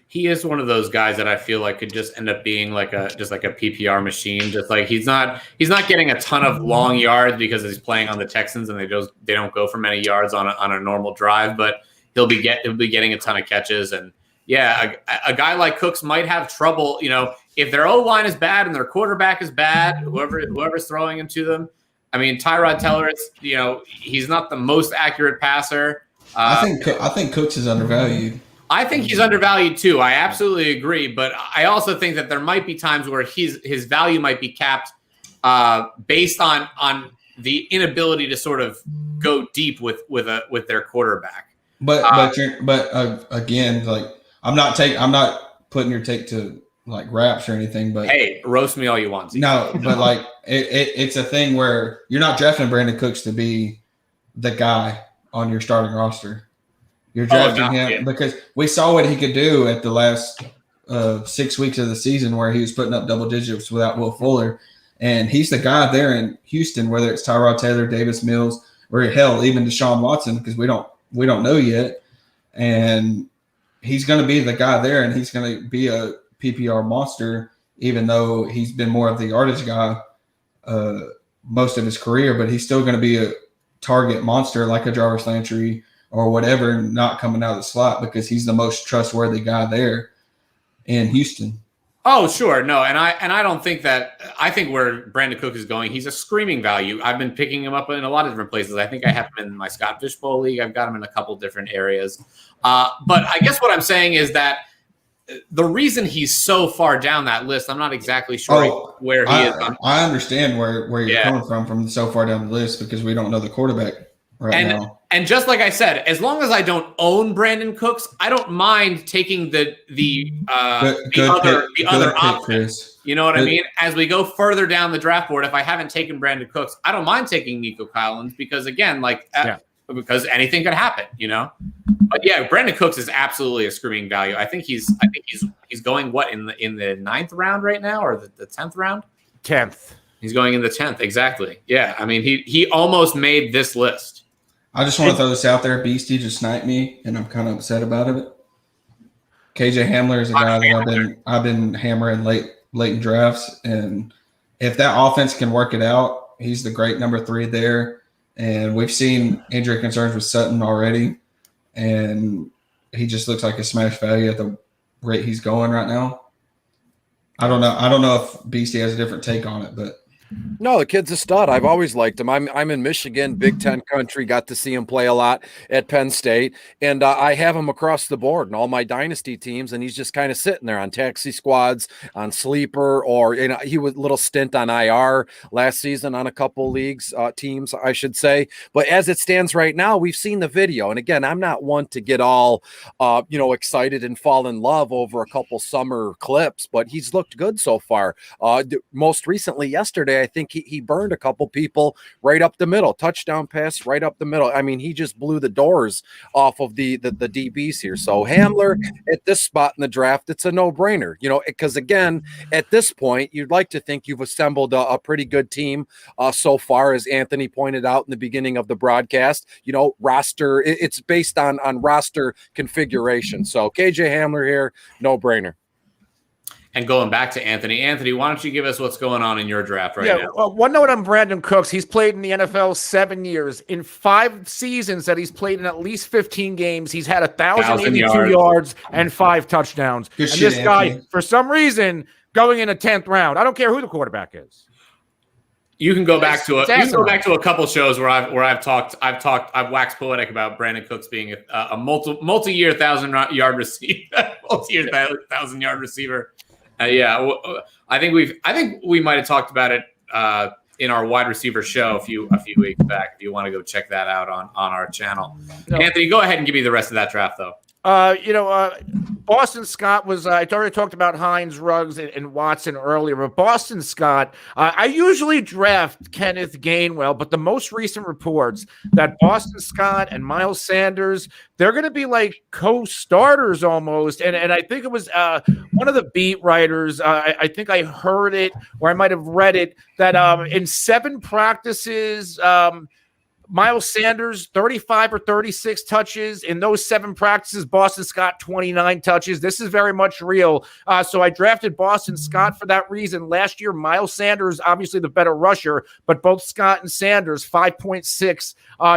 Speaker 1: He is one of those guys that I feel like could just end up being like a PPR machine. Just like he's not getting a ton of long yards because he's playing on the Texans and they don't go for many yards on a normal drive, but he'll be getting a ton of catches. And yeah, a guy like Cooks might have trouble, if their O-line is bad and their quarterback is bad, whoever's throwing him to them. I mean, Tyrod Taylor is, he's not the most accurate passer.
Speaker 3: I think Cooks is undervalued.
Speaker 1: I think he's undervalued too. I absolutely agree, but I also think that there might be times where his value might be capped based on the inability to sort of go deep with their quarterback.
Speaker 3: But again, like I'm not putting your take to like raps or anything. But
Speaker 1: hey, roast me all you want.
Speaker 3: No, but like it's a thing where you're not drafting Brandon Cooks to be the guy on your starting roster. You're drafting him because we saw what he could do at the last 6 weeks of the season where he was putting up double digits without Will Fuller. And he's the guy there in Houston, whether it's Tyrod Taylor, Davis Mills, or hell, even Deshaun Watson, because we don't know yet. And he's going to be the guy there, and he's going to be a PPR monster, even though he's been more of the yardage guy most of his career. But he's still going to be a target monster like a Jarvis Landry or whatever, not coming out of the slot, because he's the most trustworthy guy there in Houston.
Speaker 1: Oh, sure. No, and I don't think that – I think where Brandon Cook is going, he's a screaming value. I've been picking him up in a lot of different places. I think I have him in my Scott Fishbowl League. I've got him in a couple different areas. But I guess what I'm saying is that the reason he's so far down that list, I'm not exactly sure where he is.
Speaker 3: I understand where you're coming from so far down the list, because we don't know the quarterback now.
Speaker 1: And just like I said, as long as I don't own Brandon Cooks, I don't mind taking the other option.
Speaker 3: Chris.
Speaker 1: You know what I mean? As we go further down the draft board, if I haven't taken Brandon Cooks, I don't mind taking Nico Collins, because again, because anything could happen, you know. But yeah, Brandon Cooks is absolutely a screaming value. I think he's going in the 9th round right now, or the 10th round?
Speaker 5: 10th.
Speaker 1: He's going in the 10th, exactly. Yeah, I mean he almost made this list.
Speaker 3: I just want to throw this out there. Beastie just sniped me, and I'm kind of upset about it. KJ Hamler is a guy that I've been hammering late in drafts, and if that offense can work it out, he's the great number 3 there. And we've seen injury concerns with Sutton already, and he just looks like a smash value at the rate he's going right now. I don't know if Beastie has a different take on it, but.
Speaker 6: No, the kid's a stud. I've always liked him. I'm in Michigan, Big Ten country, got to see him play a lot at Penn State, and I have him across the board in all my dynasty teams, and he's just kind of sitting there on taxi squads, on sleeper, or he was a little stint on IR last season on a couple leagues, teams, I should say. But as it stands right now, we've seen the video, and again, I'm not one to get all excited and fall in love over a couple summer clips, but he's looked good so far. Most recently, yesterday, I think he burned a couple people right up the middle, touchdown pass right up the middle. I mean, he just blew the doors off of the DBs here. So Hamler at this spot in the draft, it's a no-brainer, because again, at this point, you'd like to think you've assembled a pretty good team so far, as Anthony pointed out in the beginning of the broadcast. Roster, it's based on roster configuration. So KJ Hamler here, no-brainer.
Speaker 1: And going back to Anthony, why don't you give us what's going on in your draft now?
Speaker 5: One note on Brandon Cooks. He's played in the NFL 7 years. In 5 seasons that he's played in at least 15 games, he's had 1,082 yards and 5 touchdowns. This guy, for some reason, going in the 10th round. I don't care who the quarterback is.
Speaker 1: You can go back to a couple shows where I've waxed poetic about Brandon Cooks being a multi-year 1,000-yard receiver, multi-year 1,000-yard receiver. I think we might have talked about it in our wide receiver show a few weeks back. If you want to go check that out on our channel, Anthony, go ahead and give me the rest of that draft though.
Speaker 5: Boston Scott was, I already talked about Hines, Ruggs, and Watson earlier, but Boston Scott, I usually draft Kenneth Gainwell, but the most recent reports that Boston Scott and Miles Sanders, they're going to be like co-starters almost. And I think it was one of the beat writers, I think I heard it, or I might have read it, that in 7 practices, Miles Sanders, 35 or 36 touches. In those 7 practices, Boston Scott, 29 touches. This is very much real. So I drafted Boston Scott for that reason. Last year, Miles Sanders, obviously the better rusher, but both Scott and Sanders, 5.6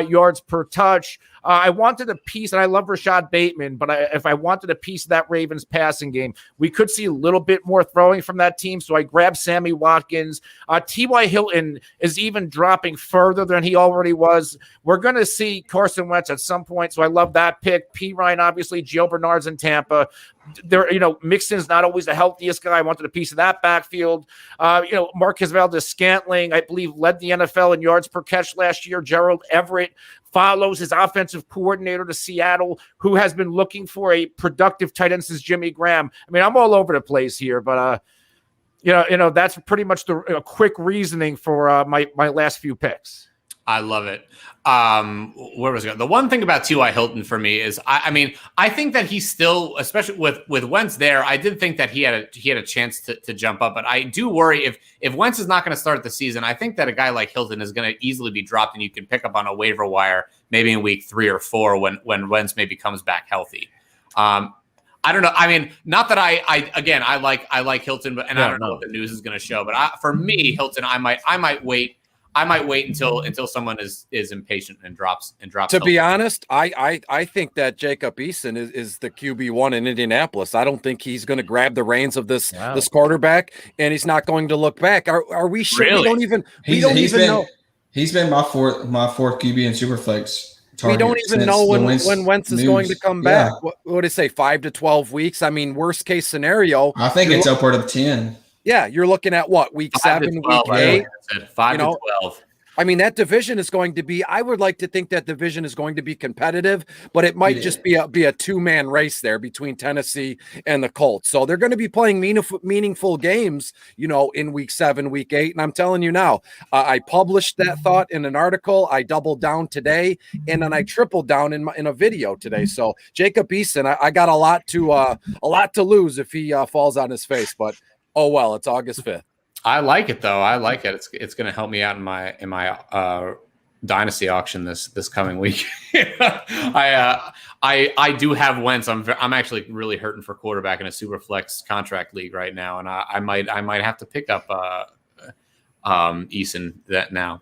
Speaker 5: yards per touch. I wanted a piece, and I love Rashad Bateman, but if I wanted a piece of that Ravens passing game, we could see a little bit more throwing from that team. So I grabbed Sammy Watkins. T.Y. Hilton is even dropping further than he already was. We're going to see Carson Wentz at some point, so I love that pick. P. Ryan, obviously, Gio Bernard's in Tampa. Mixon's not always the healthiest guy. I wanted a piece of that backfield. Marquez Valdes-Scantling, I believe, led the NFL in yards per catch last year. Gerald Everett follows his offensive coordinator to Seattle, who has been looking for a productive tight end since Jimmy Graham. I mean, I'm all over the place here, but that's pretty much the quick reasoning for my last few picks.
Speaker 1: I love it. Where was it going? The one thing about T.Y. Hilton for me is, I mean, I think that he's still, especially with Wentz there, I did think that he had a chance to jump up, but I do worry if Wentz is not going to start the season, I think that a guy like Hilton is going to easily be dropped and you can pick up on a waiver wire maybe in week 3 or 4 when Wentz maybe comes back healthy. I don't know. I mean, not that I like Hilton, but I don't know what the news is going to show, but for me, Hilton, I might wait. I might wait until someone is impatient and drops.
Speaker 6: To be honest, I think that Jacob Eason is the QB1 in Indianapolis. I don't think he's going to grab the reins of this quarterback, and he's not going to look back. Are we sure?
Speaker 1: Really?
Speaker 6: We don't even know.
Speaker 3: He's been my fourth QB in Superflex.
Speaker 6: We don't even know when Wentz is going to come back. What did it say? 5 to 12 weeks. I mean, worst case scenario.
Speaker 3: I think it's upward of 10.
Speaker 6: Yeah, you're looking at what, week 7, week 8?
Speaker 1: 5 to 12.
Speaker 6: I mean, that division is going to be, I would like to think that division is going to be competitive, but it might just be a two-man race there between Tennessee and the Colts. So they're going to be playing meaningful games, in week 7, week 8. And I'm telling you now, I published that thought in an article. I doubled down today, and then I tripled down in a video today. So Jacob Eason, I got a lot to lose if he falls on his face, but oh well, it's August 5th.
Speaker 1: I like it though. I like it. It's going to help me out in my dynasty auction this coming week. I do have Wentz. I'm actually really hurting for quarterback in a super flex contract league right now, and I might have to pick up Eason that now.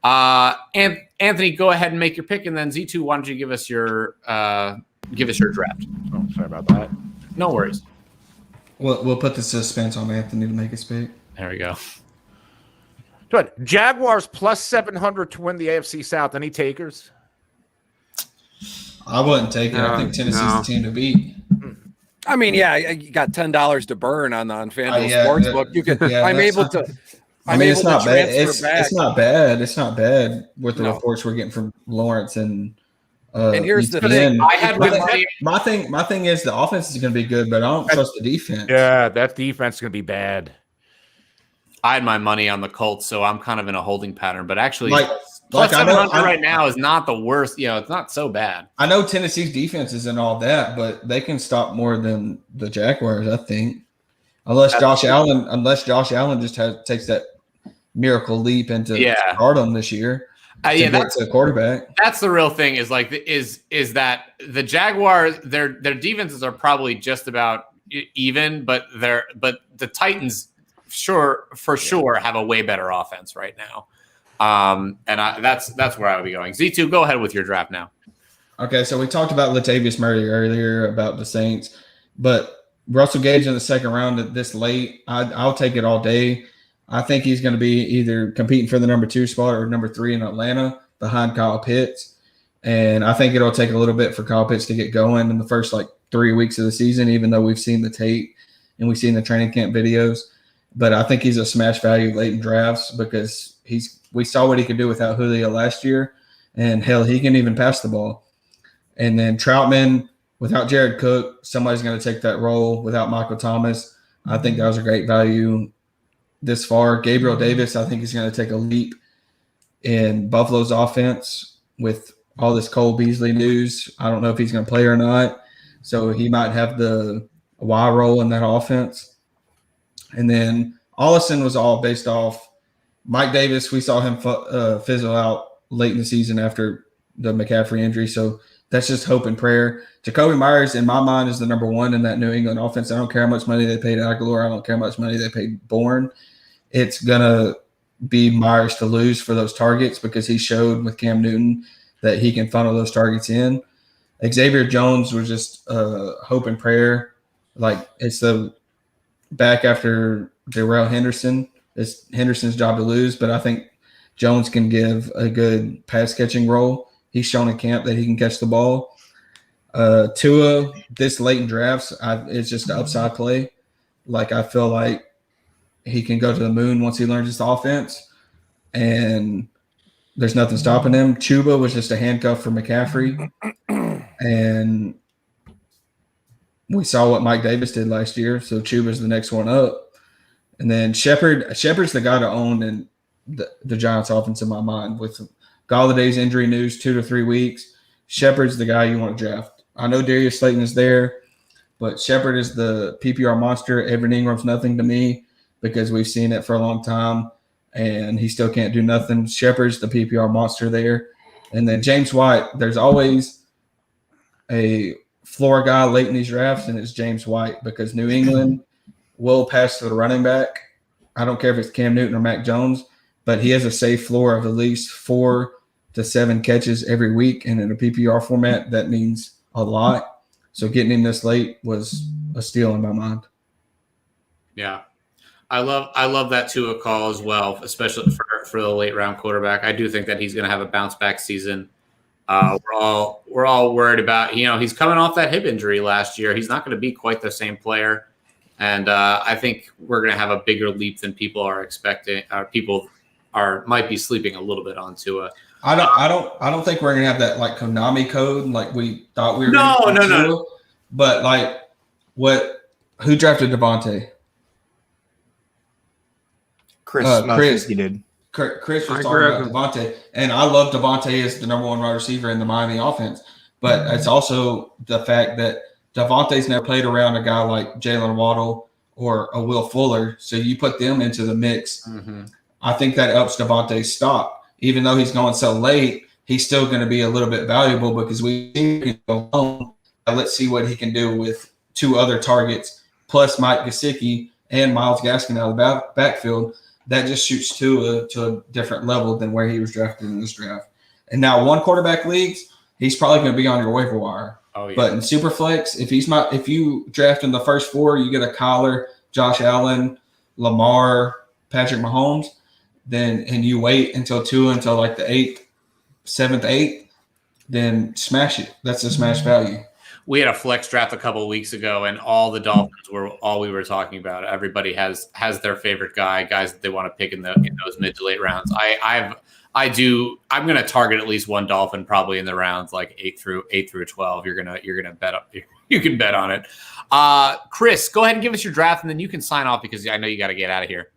Speaker 1: And Anthony, go ahead and make your pick, and then Z2, why don't you give us your draft?
Speaker 5: Oh, sorry about that.
Speaker 1: No worries.
Speaker 3: We'll put the suspense on Anthony to make his pick.
Speaker 1: There we go.
Speaker 5: Good. Jaguars plus 700 to win the AFC South. Any takers?
Speaker 3: I wouldn't take it. I think Tennessee's the team to beat.
Speaker 6: I mean, you got $10 to burn on FanDuel Sportsbook. You can. I'm able to.
Speaker 3: It's not bad. It's not bad. It's not bad with the reports we're getting from Lawrence and
Speaker 6: here's the
Speaker 3: thing.
Speaker 1: My
Speaker 3: thing is the offense is going to be good, but I don't trust the defense.
Speaker 5: Yeah, that defense is going to be bad.
Speaker 1: I had my money on the Colts, so I'm kind of in a holding pattern. But actually,
Speaker 3: plus
Speaker 1: 700 right now is not the worst. It's not so bad.
Speaker 3: I know Tennessee's defense isn't all that, but they can stop more than the Jaguars, I think. Unless Josh Allen just takes that miracle leap into stardom this year. That's a quarterback.
Speaker 1: That's the real thing. Is that the Jaguars? Their defenses are probably just about even, but the Titans sure have a way better offense right now. That's where I would be going. Z2, go ahead with your draft now.
Speaker 3: Okay, so we talked about Latavius Murray earlier about the Saints, but Russell Gage in the second round this late, I'll take it all day. I think he's going to be either competing for the number 2 spot or number 3 in Atlanta behind Kyle Pitts. And I think it'll take a little bit for Kyle Pitts to get going in the first 3 weeks of the season, even though we've seen the tape and we've seen the training camp videos. But I think he's a smash value late in drafts because we saw what he could do without Julio last year. And hell, he can even pass the ball. And then Troutman, without Jared Cook, somebody's going to take that role. Without Michael Thomas, I think that was a great value this far. Gabriel Davis, I think he's going to take a leap in Buffalo's offense with all this Cole Beasley news. I don't know if he's going to play or not. So he might have the Y role in that offense. And then Ollison was all based off Mike Davis. We saw him fizzle out late in the season after the McCaffrey injury. So that's just hope and prayer. Jacoby Myers, in my mind, is the number 1 in that New England offense. I don't care how much money they paid Aguilar. I don't care how much money they paid Bourne. It's going to be Myers to lose for those targets because he showed with Cam Newton that he can funnel those targets in. Xavier Jones was just hope and prayer. It's the back after Darrell Henderson. It's Henderson's job to lose, but I think Jones can give a good pass catching role. He's shown in camp that he can catch the ball. Tua, this late in drafts, it's just an upside play. I feel like he can go to the moon once he learns his offense, and there's nothing stopping him. Chuba was just a handcuff for McCaffrey, and we saw what Mike Davis did last year, so Chuba's the next one up. And then Shepard's the guy to own in the Giants offense in my mind with Galladay's injury news 2 to 3 weeks. Shepard's the guy you want to draft. I know Darius Slayton is there, but Shepard is the PPR monster. Evan Ingram's nothing to me because we've seen it for a long time, and he still can't do nothing. Shepard's the PPR monster there. And then James White, there's always a floor guy late in these drafts, and it's James White because New England will pass to the running back. I don't care if it's Cam Newton or Mac Jones, but he has a safe floor of at least 4 to 7 catches every week. And in a PPR format, that means a lot. So getting him this late was a steal in my mind.
Speaker 1: Yeah. I love that Tua call as well, especially for the late round quarterback. I do think that he's going to have a bounce back season. We're all worried about, he's coming off that hip injury last year. He's not going to be quite the same player. And I think we're going to have a bigger leap than people are expecting. People might be sleeping a little bit on Tua.
Speaker 3: I don't think we're going to have that like Konami code like we thought we were.
Speaker 1: No.
Speaker 3: But like who drafted Devante?
Speaker 4: Chris, he did.
Speaker 3: Chris was talking about Devante, and I love Devante as the number 1 wide receiver in the Miami offense. But it's also the fact that Devante's never played around a guy like Jalen Waddle or a Will Fuller, so you put them into the mix. Mm-hmm. I think that ups Devante's stock. Even though he's going so late, he's still going to be a little bit valuable because we can go home. Let's see what he can do with 2 other targets, plus Mike Gesicki and Myles Gaskin out of the backfield. That just shoots to a different level than where he was drafted in this draft. And now 1 quarterback leagues, he's probably going to be on your waiver wire.
Speaker 1: Oh, yeah.
Speaker 3: But in Superflex, if you draft in the first 4, you get a Kyler, Josh Allen, Lamar, Patrick Mahomes, and you wait until like the 8th, 7th, 8th, then smash it. That's a smash value.
Speaker 1: We had a flex draft a couple of weeks ago, and all the Dolphins were all we were talking about. Everybody has their favorite guys that they want to pick in those mid to late rounds. I'm going to target at least 1 Dolphin probably in the rounds like 8 through 12. You're gonna bet up. You can bet on it. Chris, go ahead and give us your draft, and then you can sign off because I know you got to get out of here.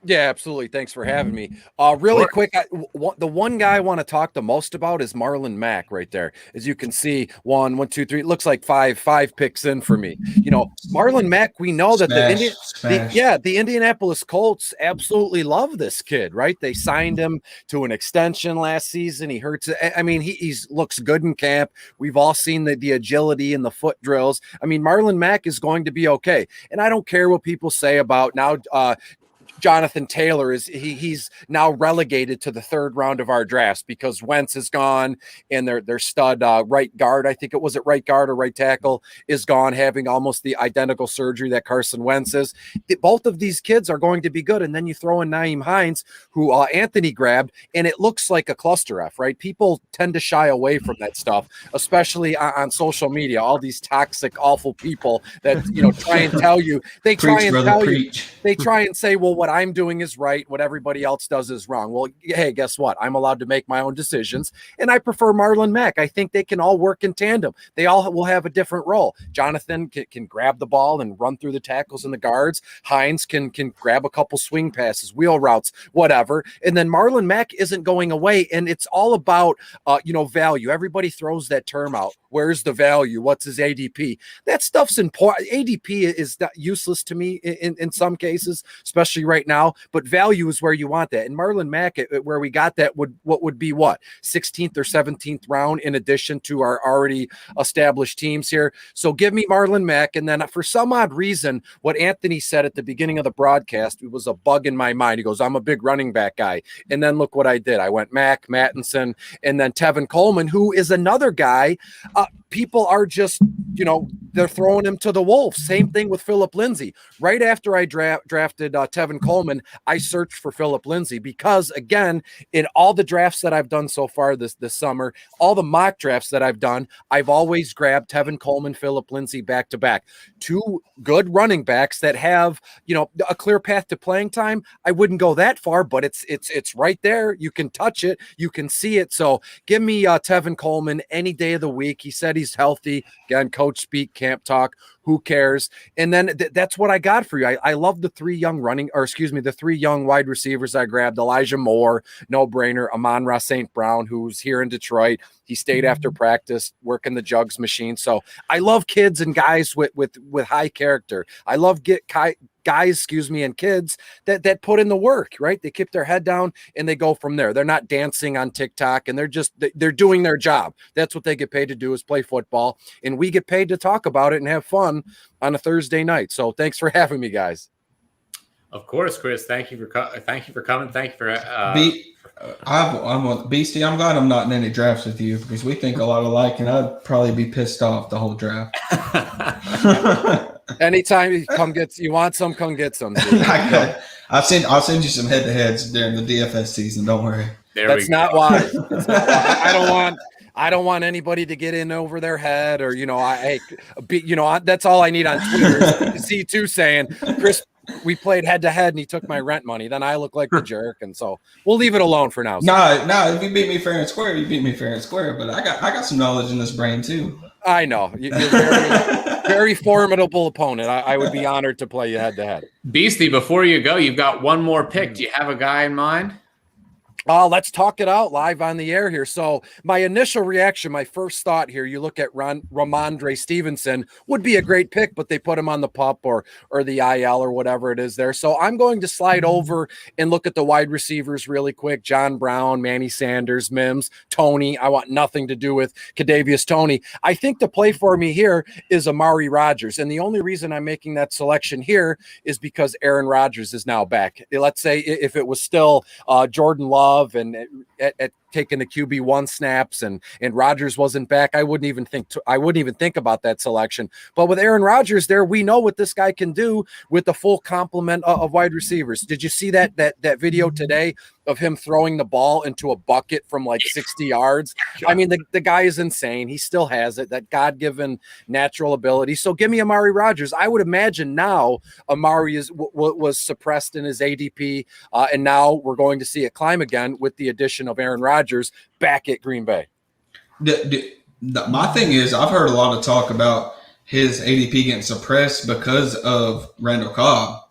Speaker 6: Yeah, absolutely. Thanks for having me. Really quick, the one guy I want to talk the most about is Marlon Mack right there. As you can see, 1, 2, 3. It looks like five picks in for me. Marlon Mack, we know that the Indianapolis Colts absolutely love this kid, right? They signed him to an extension last season. He hurts. I mean, he looks good in camp. We've all seen the agility and the foot drills. I mean, Marlon Mack is going to be okay. And I don't care what people say about now. Jonathan Taylor he's now relegated to the 3rd round of our drafts because Wentz is gone and their stud right guard, I think it was at right guard or right tackle, is gone, having almost the identical surgery that Carson Wentz is. Both of these kids are going to be good. And then you throw in Nahim Hines, who Anthony grabbed, and it looks like a cluster F, right? People tend to shy away from that stuff, especially on social media. All these toxic, awful people that try and tell you they try and say, well, what I'm doing is right. What everybody else does is wrong. Well, hey, guess what? I'm allowed to make my own decisions, and I prefer Marlon Mack. I think they can all work in tandem. They all will have a different role. Jonathan can grab the ball and run through the tackles and the guards. Hines can grab a couple swing passes, wheel routes, whatever. And then Marlon Mack isn't going away, and it's all about value. Everybody throws that term out. Where's the value? What's his ADP? That stuff's important. ADP is useless to me in some cases, especially right now, but value is where you want that. And Marlon Mack, where we got that would 16th or 17th round in addition to our already established teams here. So give me Marlon Mack. And then for some odd reason, what Anthony said at the beginning of the broadcast, it was a bug in my mind. He goes, I'm a big running back guy. And then look what I did. I went Mack, Mattinson, and then Tevin Coleman, who is another guy. People are just, they're throwing him to the wolves. Same thing with Phillip Lindsay. Right after I drafted Tevin Coleman, I searched for Phillip Lindsay because, again, in all the drafts that I've done so far this summer, all the mock drafts that I've done, I've always grabbed Tevin Coleman, Phillip Lindsay back to back. 2 good running backs that have, a clear path to playing time. I wouldn't go that far, but it's right there. You can touch it. You can see it. So give me Tevin Coleman any day of the week. He said everybody's healthy. Again, coach speak, camp talk. Who cares? And then that's what I got for you. I love the three young wide receivers I grabbed. Elijah Moore, no brainer. Amon-Ra St. Brown, who's here in Detroit. He stayed after practice, working the jugs machine. So I love kids and guys with high character. I love guys, and kids that put in the work, right? They keep their head down and they go from there. They're not dancing on TikTok, and they're doing their job. That's what they get paid to do, is play football. And we get paid to talk about it and have fun on a Thursday night. So thanks for having me, guys.
Speaker 1: Of course, Chris. Thank you for coming. Thank you for
Speaker 3: I'm Beastie. I'm glad I'm not in any drafts with you, because we think a lot alike, and I'd probably be pissed off the whole draft.
Speaker 6: Anytime you want some, come get some.
Speaker 3: I'll send you some head-to-heads during the DFS season. Don't worry.
Speaker 6: That's not why. I don't want anybody to get in over their head, or that's all I need on Twitter. Z2 saying, Chris, we played head-to-head and he took my rent money. Then I look like the jerk, and so we'll leave it alone for now.
Speaker 3: No. If you beat me fair and square, you beat me fair and square. But I got some knowledge in this brain too.
Speaker 6: I know. You're very formidable opponent. I would be honored to play you head-to-head.
Speaker 1: Beastie, before you go, you've got one more pick. Do you have a guy in mind?
Speaker 6: Let's talk it out live on the air here. So my initial reaction, my first thought here, you look at Ramondre Stevenson, would be a great pick, but they put him on the PUP or the IL or whatever it is there. So I'm going to slide over and look at the wide receivers really quick. John Brown, Manny Sanders, Mims, Tony. I want nothing to do with Kadarius Toney. I think the play for me here is Amari Rogers. And the only reason I'm making that selection here is because Aaron Rodgers is now back. Let's say if it was still Jordan Love and at taking the QB1 snaps and Rodgers wasn't back, I wouldn't even think about that selection. But with Aaron Rodgers there, we know what this guy can do with the full complement of wide receivers. Did you see that video today of him throwing the ball into a bucket from like 60 yards? I mean, the guy is insane. He still has it, that God-given natural ability. So give me Amari Rogers. I would imagine now Amari was suppressed in his ADP, and now we're going to see it climb again with the addition of Aaron Rodgers back at Green Bay.
Speaker 3: My thing is, I've heard a lot of talk about his ADP getting suppressed because of Randall Cobb.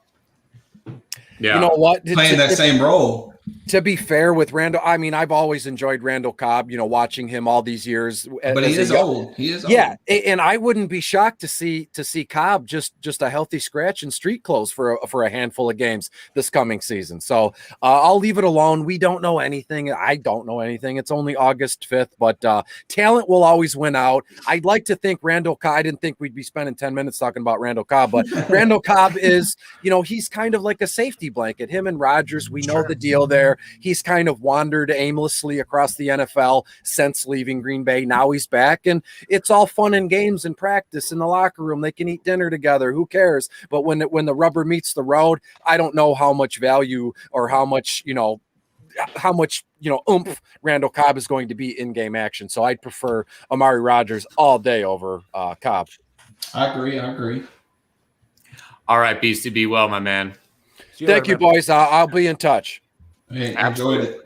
Speaker 6: Yeah. You know what?
Speaker 3: Playing that same role.
Speaker 6: To be fair with Randall, I mean, I've always enjoyed Randall Cobb, watching him all these years.
Speaker 3: But he is old.
Speaker 6: Yeah, and I wouldn't be shocked to see Cobb just a healthy scratch and street clothes for a handful of games this coming season. So I'll leave it alone. We don't know anything. I don't know anything. It's only August 5th, but talent will always win out. I'd like to think Randall Cobb. I didn't think we'd be spending 10 minutes talking about Randall Cobb, but Randall Cobb is, he's kind of like a safety blanket. Him and Rodgers, we know the deal there. He's kind of wandered aimlessly across the NFL since leaving Green Bay. Now he's back, and it's all fun and games and practice in the locker room. They can eat dinner together. Who cares? But when the rubber meets the road, I don't know how much value or how much oomph Randall Cobb is going to be in game action. So I'd prefer Amari Rogers all day over Cobb.
Speaker 3: I agree.
Speaker 1: All right, Beastie, be well, my man.
Speaker 6: Thank you, boys. I'll be in touch.
Speaker 3: Hey, enjoyed it.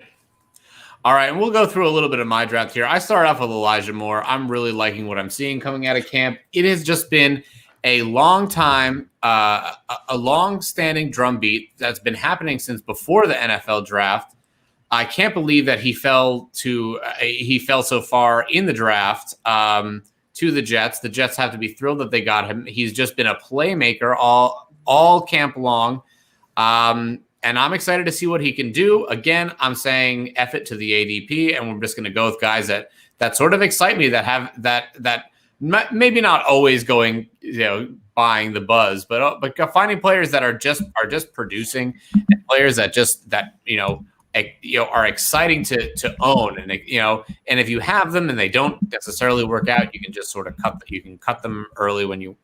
Speaker 1: All right, and we'll go through a little bit of my draft here. I start off with Elijah Moore. I'm really liking what I'm seeing coming out of camp. It has just been a long time, a long-standing drumbeat that's been happening since before the NFL draft. I can't believe that he fell so far in the draft to the Jets. The Jets have to be thrilled that they got him. He's just been a playmaker all camp long. And I'm excited to see what he can do. Again, I'm saying F it to the ADP, and we're just going to go with guys that sort of excite me, that have that maybe not always going, buying the buzz, but finding players that are just producing, and players that are exciting to own, and and if you have them and they don't necessarily work out, you can just sort of cut them early when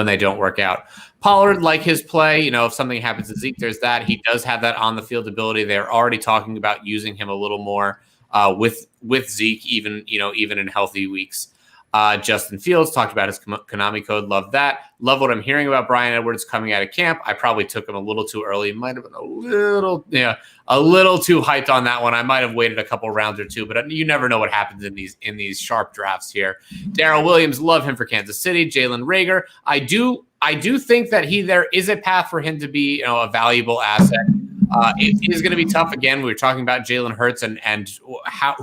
Speaker 1: they don't work out. Pollard, like his play, if something happens to Zeke, there's that. He does have that on the field ability. They're already talking about using him a little more with Zeke, even in healthy weeks. Justin Fields talked about his Konami code. Love that. Love what I'm hearing about Bryan Edwards coming out of camp. I probably took him a little too early. Might have been a little too hyped on that one. I might have waited a couple rounds or two, but you never know what happens in these sharp drafts here. Darrell Williams, love him for Kansas City. Jalen Reagor, I do think that there is a path for him to be a valuable asset. It is going to be tough. Again, we were talking about Jalen Hurts and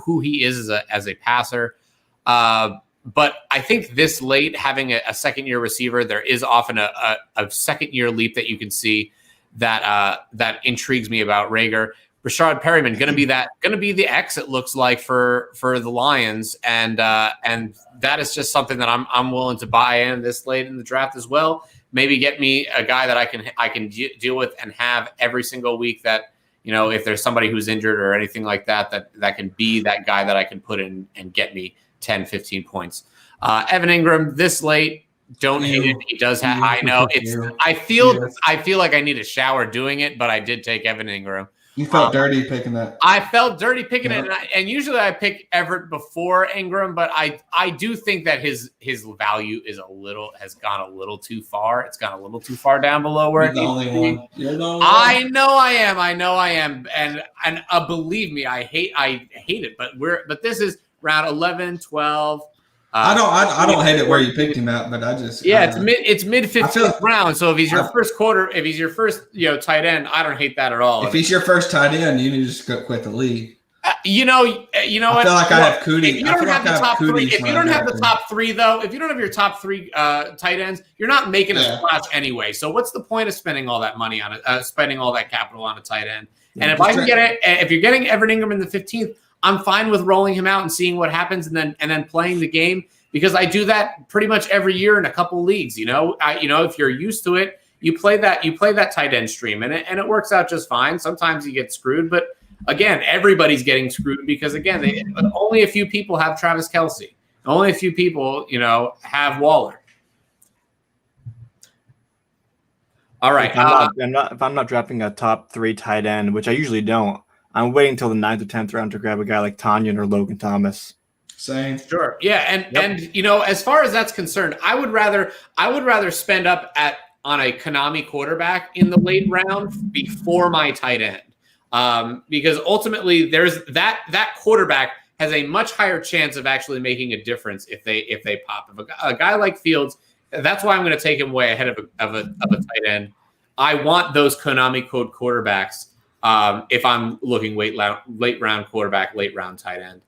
Speaker 1: who he is as a passer. But I think this late, having a second-year receiver, there is often a second-year leap that you can see that intrigues me about Reagor. Rashad Perryman going to be the X, it looks like, for the Lions, and that is just something that I'm willing to buy in this late in the draft as well. Maybe get me a guy that I can deal with and have every single week. That if there's somebody who's injured or anything like that can be that guy that I can put in and get me 10, 15 points. Evan Ingram this late, don't hate it. He does have. I know I feel like I need a shower doing it, but I did take Evan Ingram.
Speaker 3: You felt dirty picking that.
Speaker 1: I felt dirty picking it, and usually I pick Everett before Ingram, but I do think that his value has gone a little too far. It's gone a little too far down below where it needs to be.
Speaker 3: You're the only one.
Speaker 1: I know I am, and believe me, I hate it. But this is round 11, 12.
Speaker 3: I don't hate it where you picked him at, but I just
Speaker 1: it's mid 15th round. So if he's your first tight end, I don't hate that at all.
Speaker 3: If he's your first tight end, you need to just go quit the league.
Speaker 1: I feel
Speaker 3: like I have Cootie.
Speaker 1: If you don't have the top three, if you don't have the top three, though, if you don't have your top three tight ends, you're not making a splash anyway. So what's the point of spending all that money on it, spending all that capital on a tight end? And if I can get it, if you're getting Evan Ingram in the 15th, I'm fine with rolling him out and seeing what happens, and then playing the game, because I do that pretty much every year in a couple of leagues. If you're used to it, you play that tight end stream, and it works out just fine. Sometimes you get screwed, but again, everybody's getting screwed because only a few people have Travis Kelce, only a few people have Waller. All right,
Speaker 4: if I'm not drafting a top 3 tight end, which I usually don't, I'm waiting until the 9th or 10th round to grab a guy like Tanyan or Logan Thomas.
Speaker 3: Same.
Speaker 1: Sure. Yeah. And as far as that's concerned, I would rather spend up on a Konami quarterback in the late round before my tight end. Because ultimately there's that quarterback has a much higher chance of actually making a difference if they pop. If a guy like Fields, that's why I'm going to take him way ahead of a tight end. I want those Konami code quarterbacks. If I'm looking late round quarterback, late round tight end.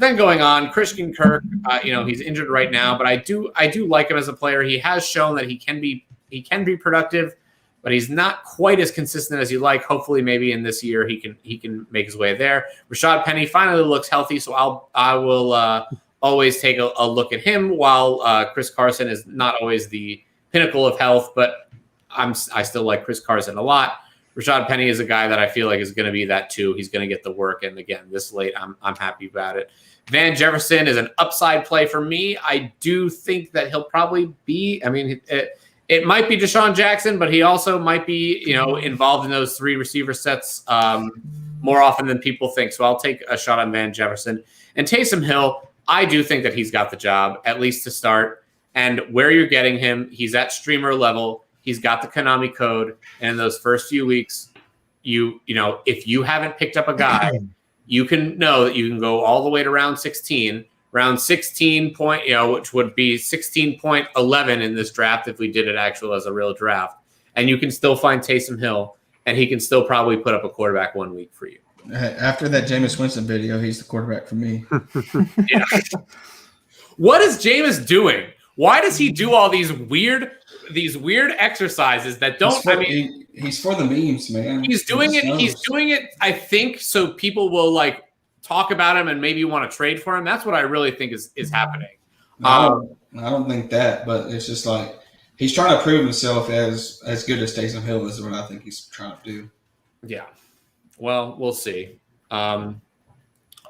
Speaker 1: Then going on, Christian Kirk, he's injured right now, but I do like him as a player. He has shown that he can be productive, but he's not quite as consistent as you like. Hopefully, maybe in this year he can make his way there. Rashad Penny finally looks healthy, so I will always take a look at him. While Chris Carson is not always the pinnacle of health, but I still like Chris Carson a lot. Rashad Penny is a guy that I feel like is going to be that too. He's going to get the work, and again, this late, I'm happy about it. Van Jefferson is an upside play for me. I do think that he'll probably be. I mean, it might be Deshaun Jackson, but he also might be, involved in those 3 receiver sets more often than people think. So I'll take a shot on Van Jefferson. And Taysom Hill, I do think that he's got the job, at least to start. And where you're getting him, he's at streamer level. He's got the Konami code, and in those first few weeks, if you haven't picked up a guy, you can know that you can go all the way to round 16, which would be 16.11 in this draft if we did it actual as a real draft, and you can still find Taysom Hill, and he can still probably put up a quarterback 1 week for you.
Speaker 3: After that Jameis Winston video, he's the quarterback for me.
Speaker 1: Yeah. What is Jameis doing? Why does he do all these weird exercises that don't?
Speaker 3: He's for the memes, man.
Speaker 1: He's doing it. I think so people will talk about him and maybe want to trade for him. That's what I really think is happening.
Speaker 3: I don't think that, but it's just he's trying to prove himself as good as Taysom Hill is what I think he's trying to do.
Speaker 1: Yeah. Well, we'll see. All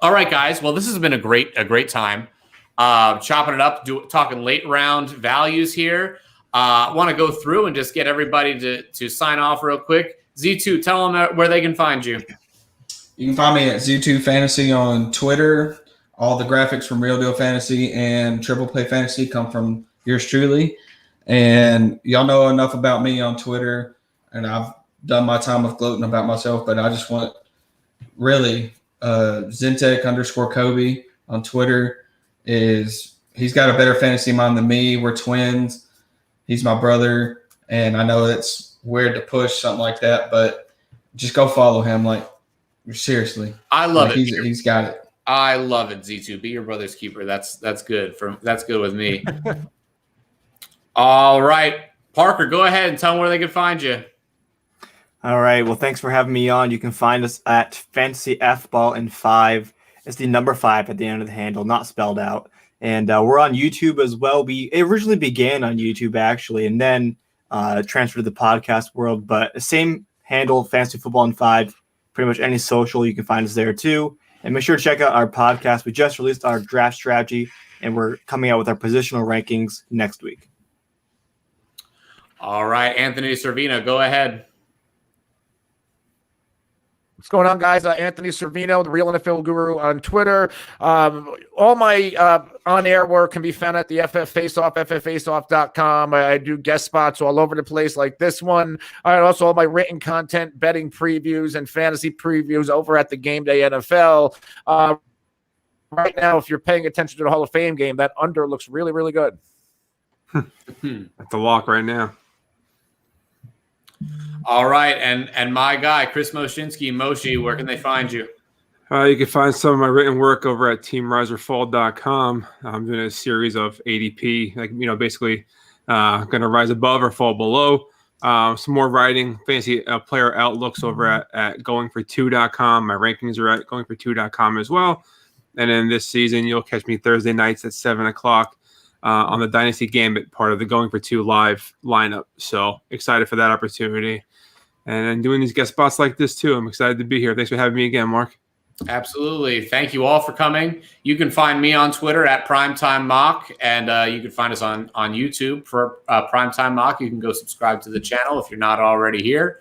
Speaker 1: right, guys. Well, this has been a great time. Chopping it up, talking late round values here. I want to go through and just get everybody to sign off real quick. Z2, tell them where they can find you.
Speaker 3: You can find me at Z2 Fantasy on Twitter. all the graphics from Real Deal Fantasy and Triple Play Fantasy come from yours truly. And y'all know enough about me on Twitter, and I've done my time of gloating about myself, but I just want really Zientek _ Kobe on Twitter he's got a better fantasy mind than me. We're twins. He's my brother, and I know it's weird to push something like that, but just go follow him. Like, seriously.
Speaker 1: I love it.
Speaker 3: He's got it.
Speaker 1: I love it, Z2. Be your brother's keeper. That's good. That's good with me. All right. Parker, go ahead and tell them where they can find you.
Speaker 4: All right. Well, thanks for having me on. You can find us at Fantasy F-Ball in 5. It's the number 5 at the end of the handle, not spelled out. And we're on YouTube as well. It originally began on YouTube, actually, and then transferred to the podcast world. But same handle, Fantasy Football in 5. Pretty much any social, you can find us there too. And make sure to check out our podcast. We just released our draft strategy, and we're coming out with our positional rankings next week.
Speaker 1: All right, Anthony Cervino, go ahead.
Speaker 5: What's going on, guys? Anthony Cervino, the Real NFL Guru on Twitter. All my on-air work can be found at the Faceoff, fffaceoff.com. I do guest spots all over the place like this one. Also, all my written content, betting previews, and fantasy previews over at the Gameday NFL. Right now, if you're paying attention to the Hall of Fame game, that under looks really, really good.
Speaker 2: At the lock right now.
Speaker 1: All right, and my guy, Chris Moshinskie. Moshi, where can they find you?
Speaker 2: You can find some of my written work over at teamriserfall.com. I'm doing a series of ADP, basically going to rise above or fall below. Some more writing, fantasy player outlooks over at goingfor2.com. My rankings are at goingfor2.com as well. And then this season, you'll catch me Thursday nights at 7 o'clock on the Dynasty Gambit part of the Going for 2 live lineup. So excited for that opportunity. And then doing these guest spots like this too. I'm excited to be here. Thanks for having me again, Mark.
Speaker 1: Absolutely. Thank you all for coming. You can find me on Twitter at Primetime Mock, and you can find us on YouTube for Primetime Mock. You can go subscribe to the channel if you're not already here.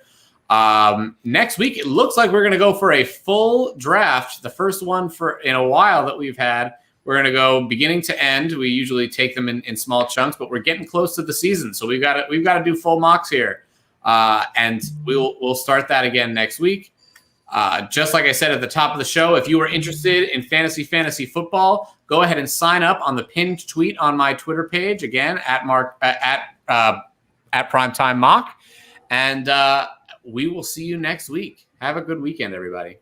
Speaker 1: Next week, it looks like we're going to go for a full draft, the first one in a while that we've had. We're going to go beginning to end. We usually take them in small chunks, but we're getting close to the season, so we've got to do full mocks here. And we'll start that again next week. Just like I said at the top of the show, if you are interested in fantasy football, go ahead and sign up on the pinned tweet on my Twitter page, again at Primetime Mock, and we will see you next week. Have a good weekend, everybody.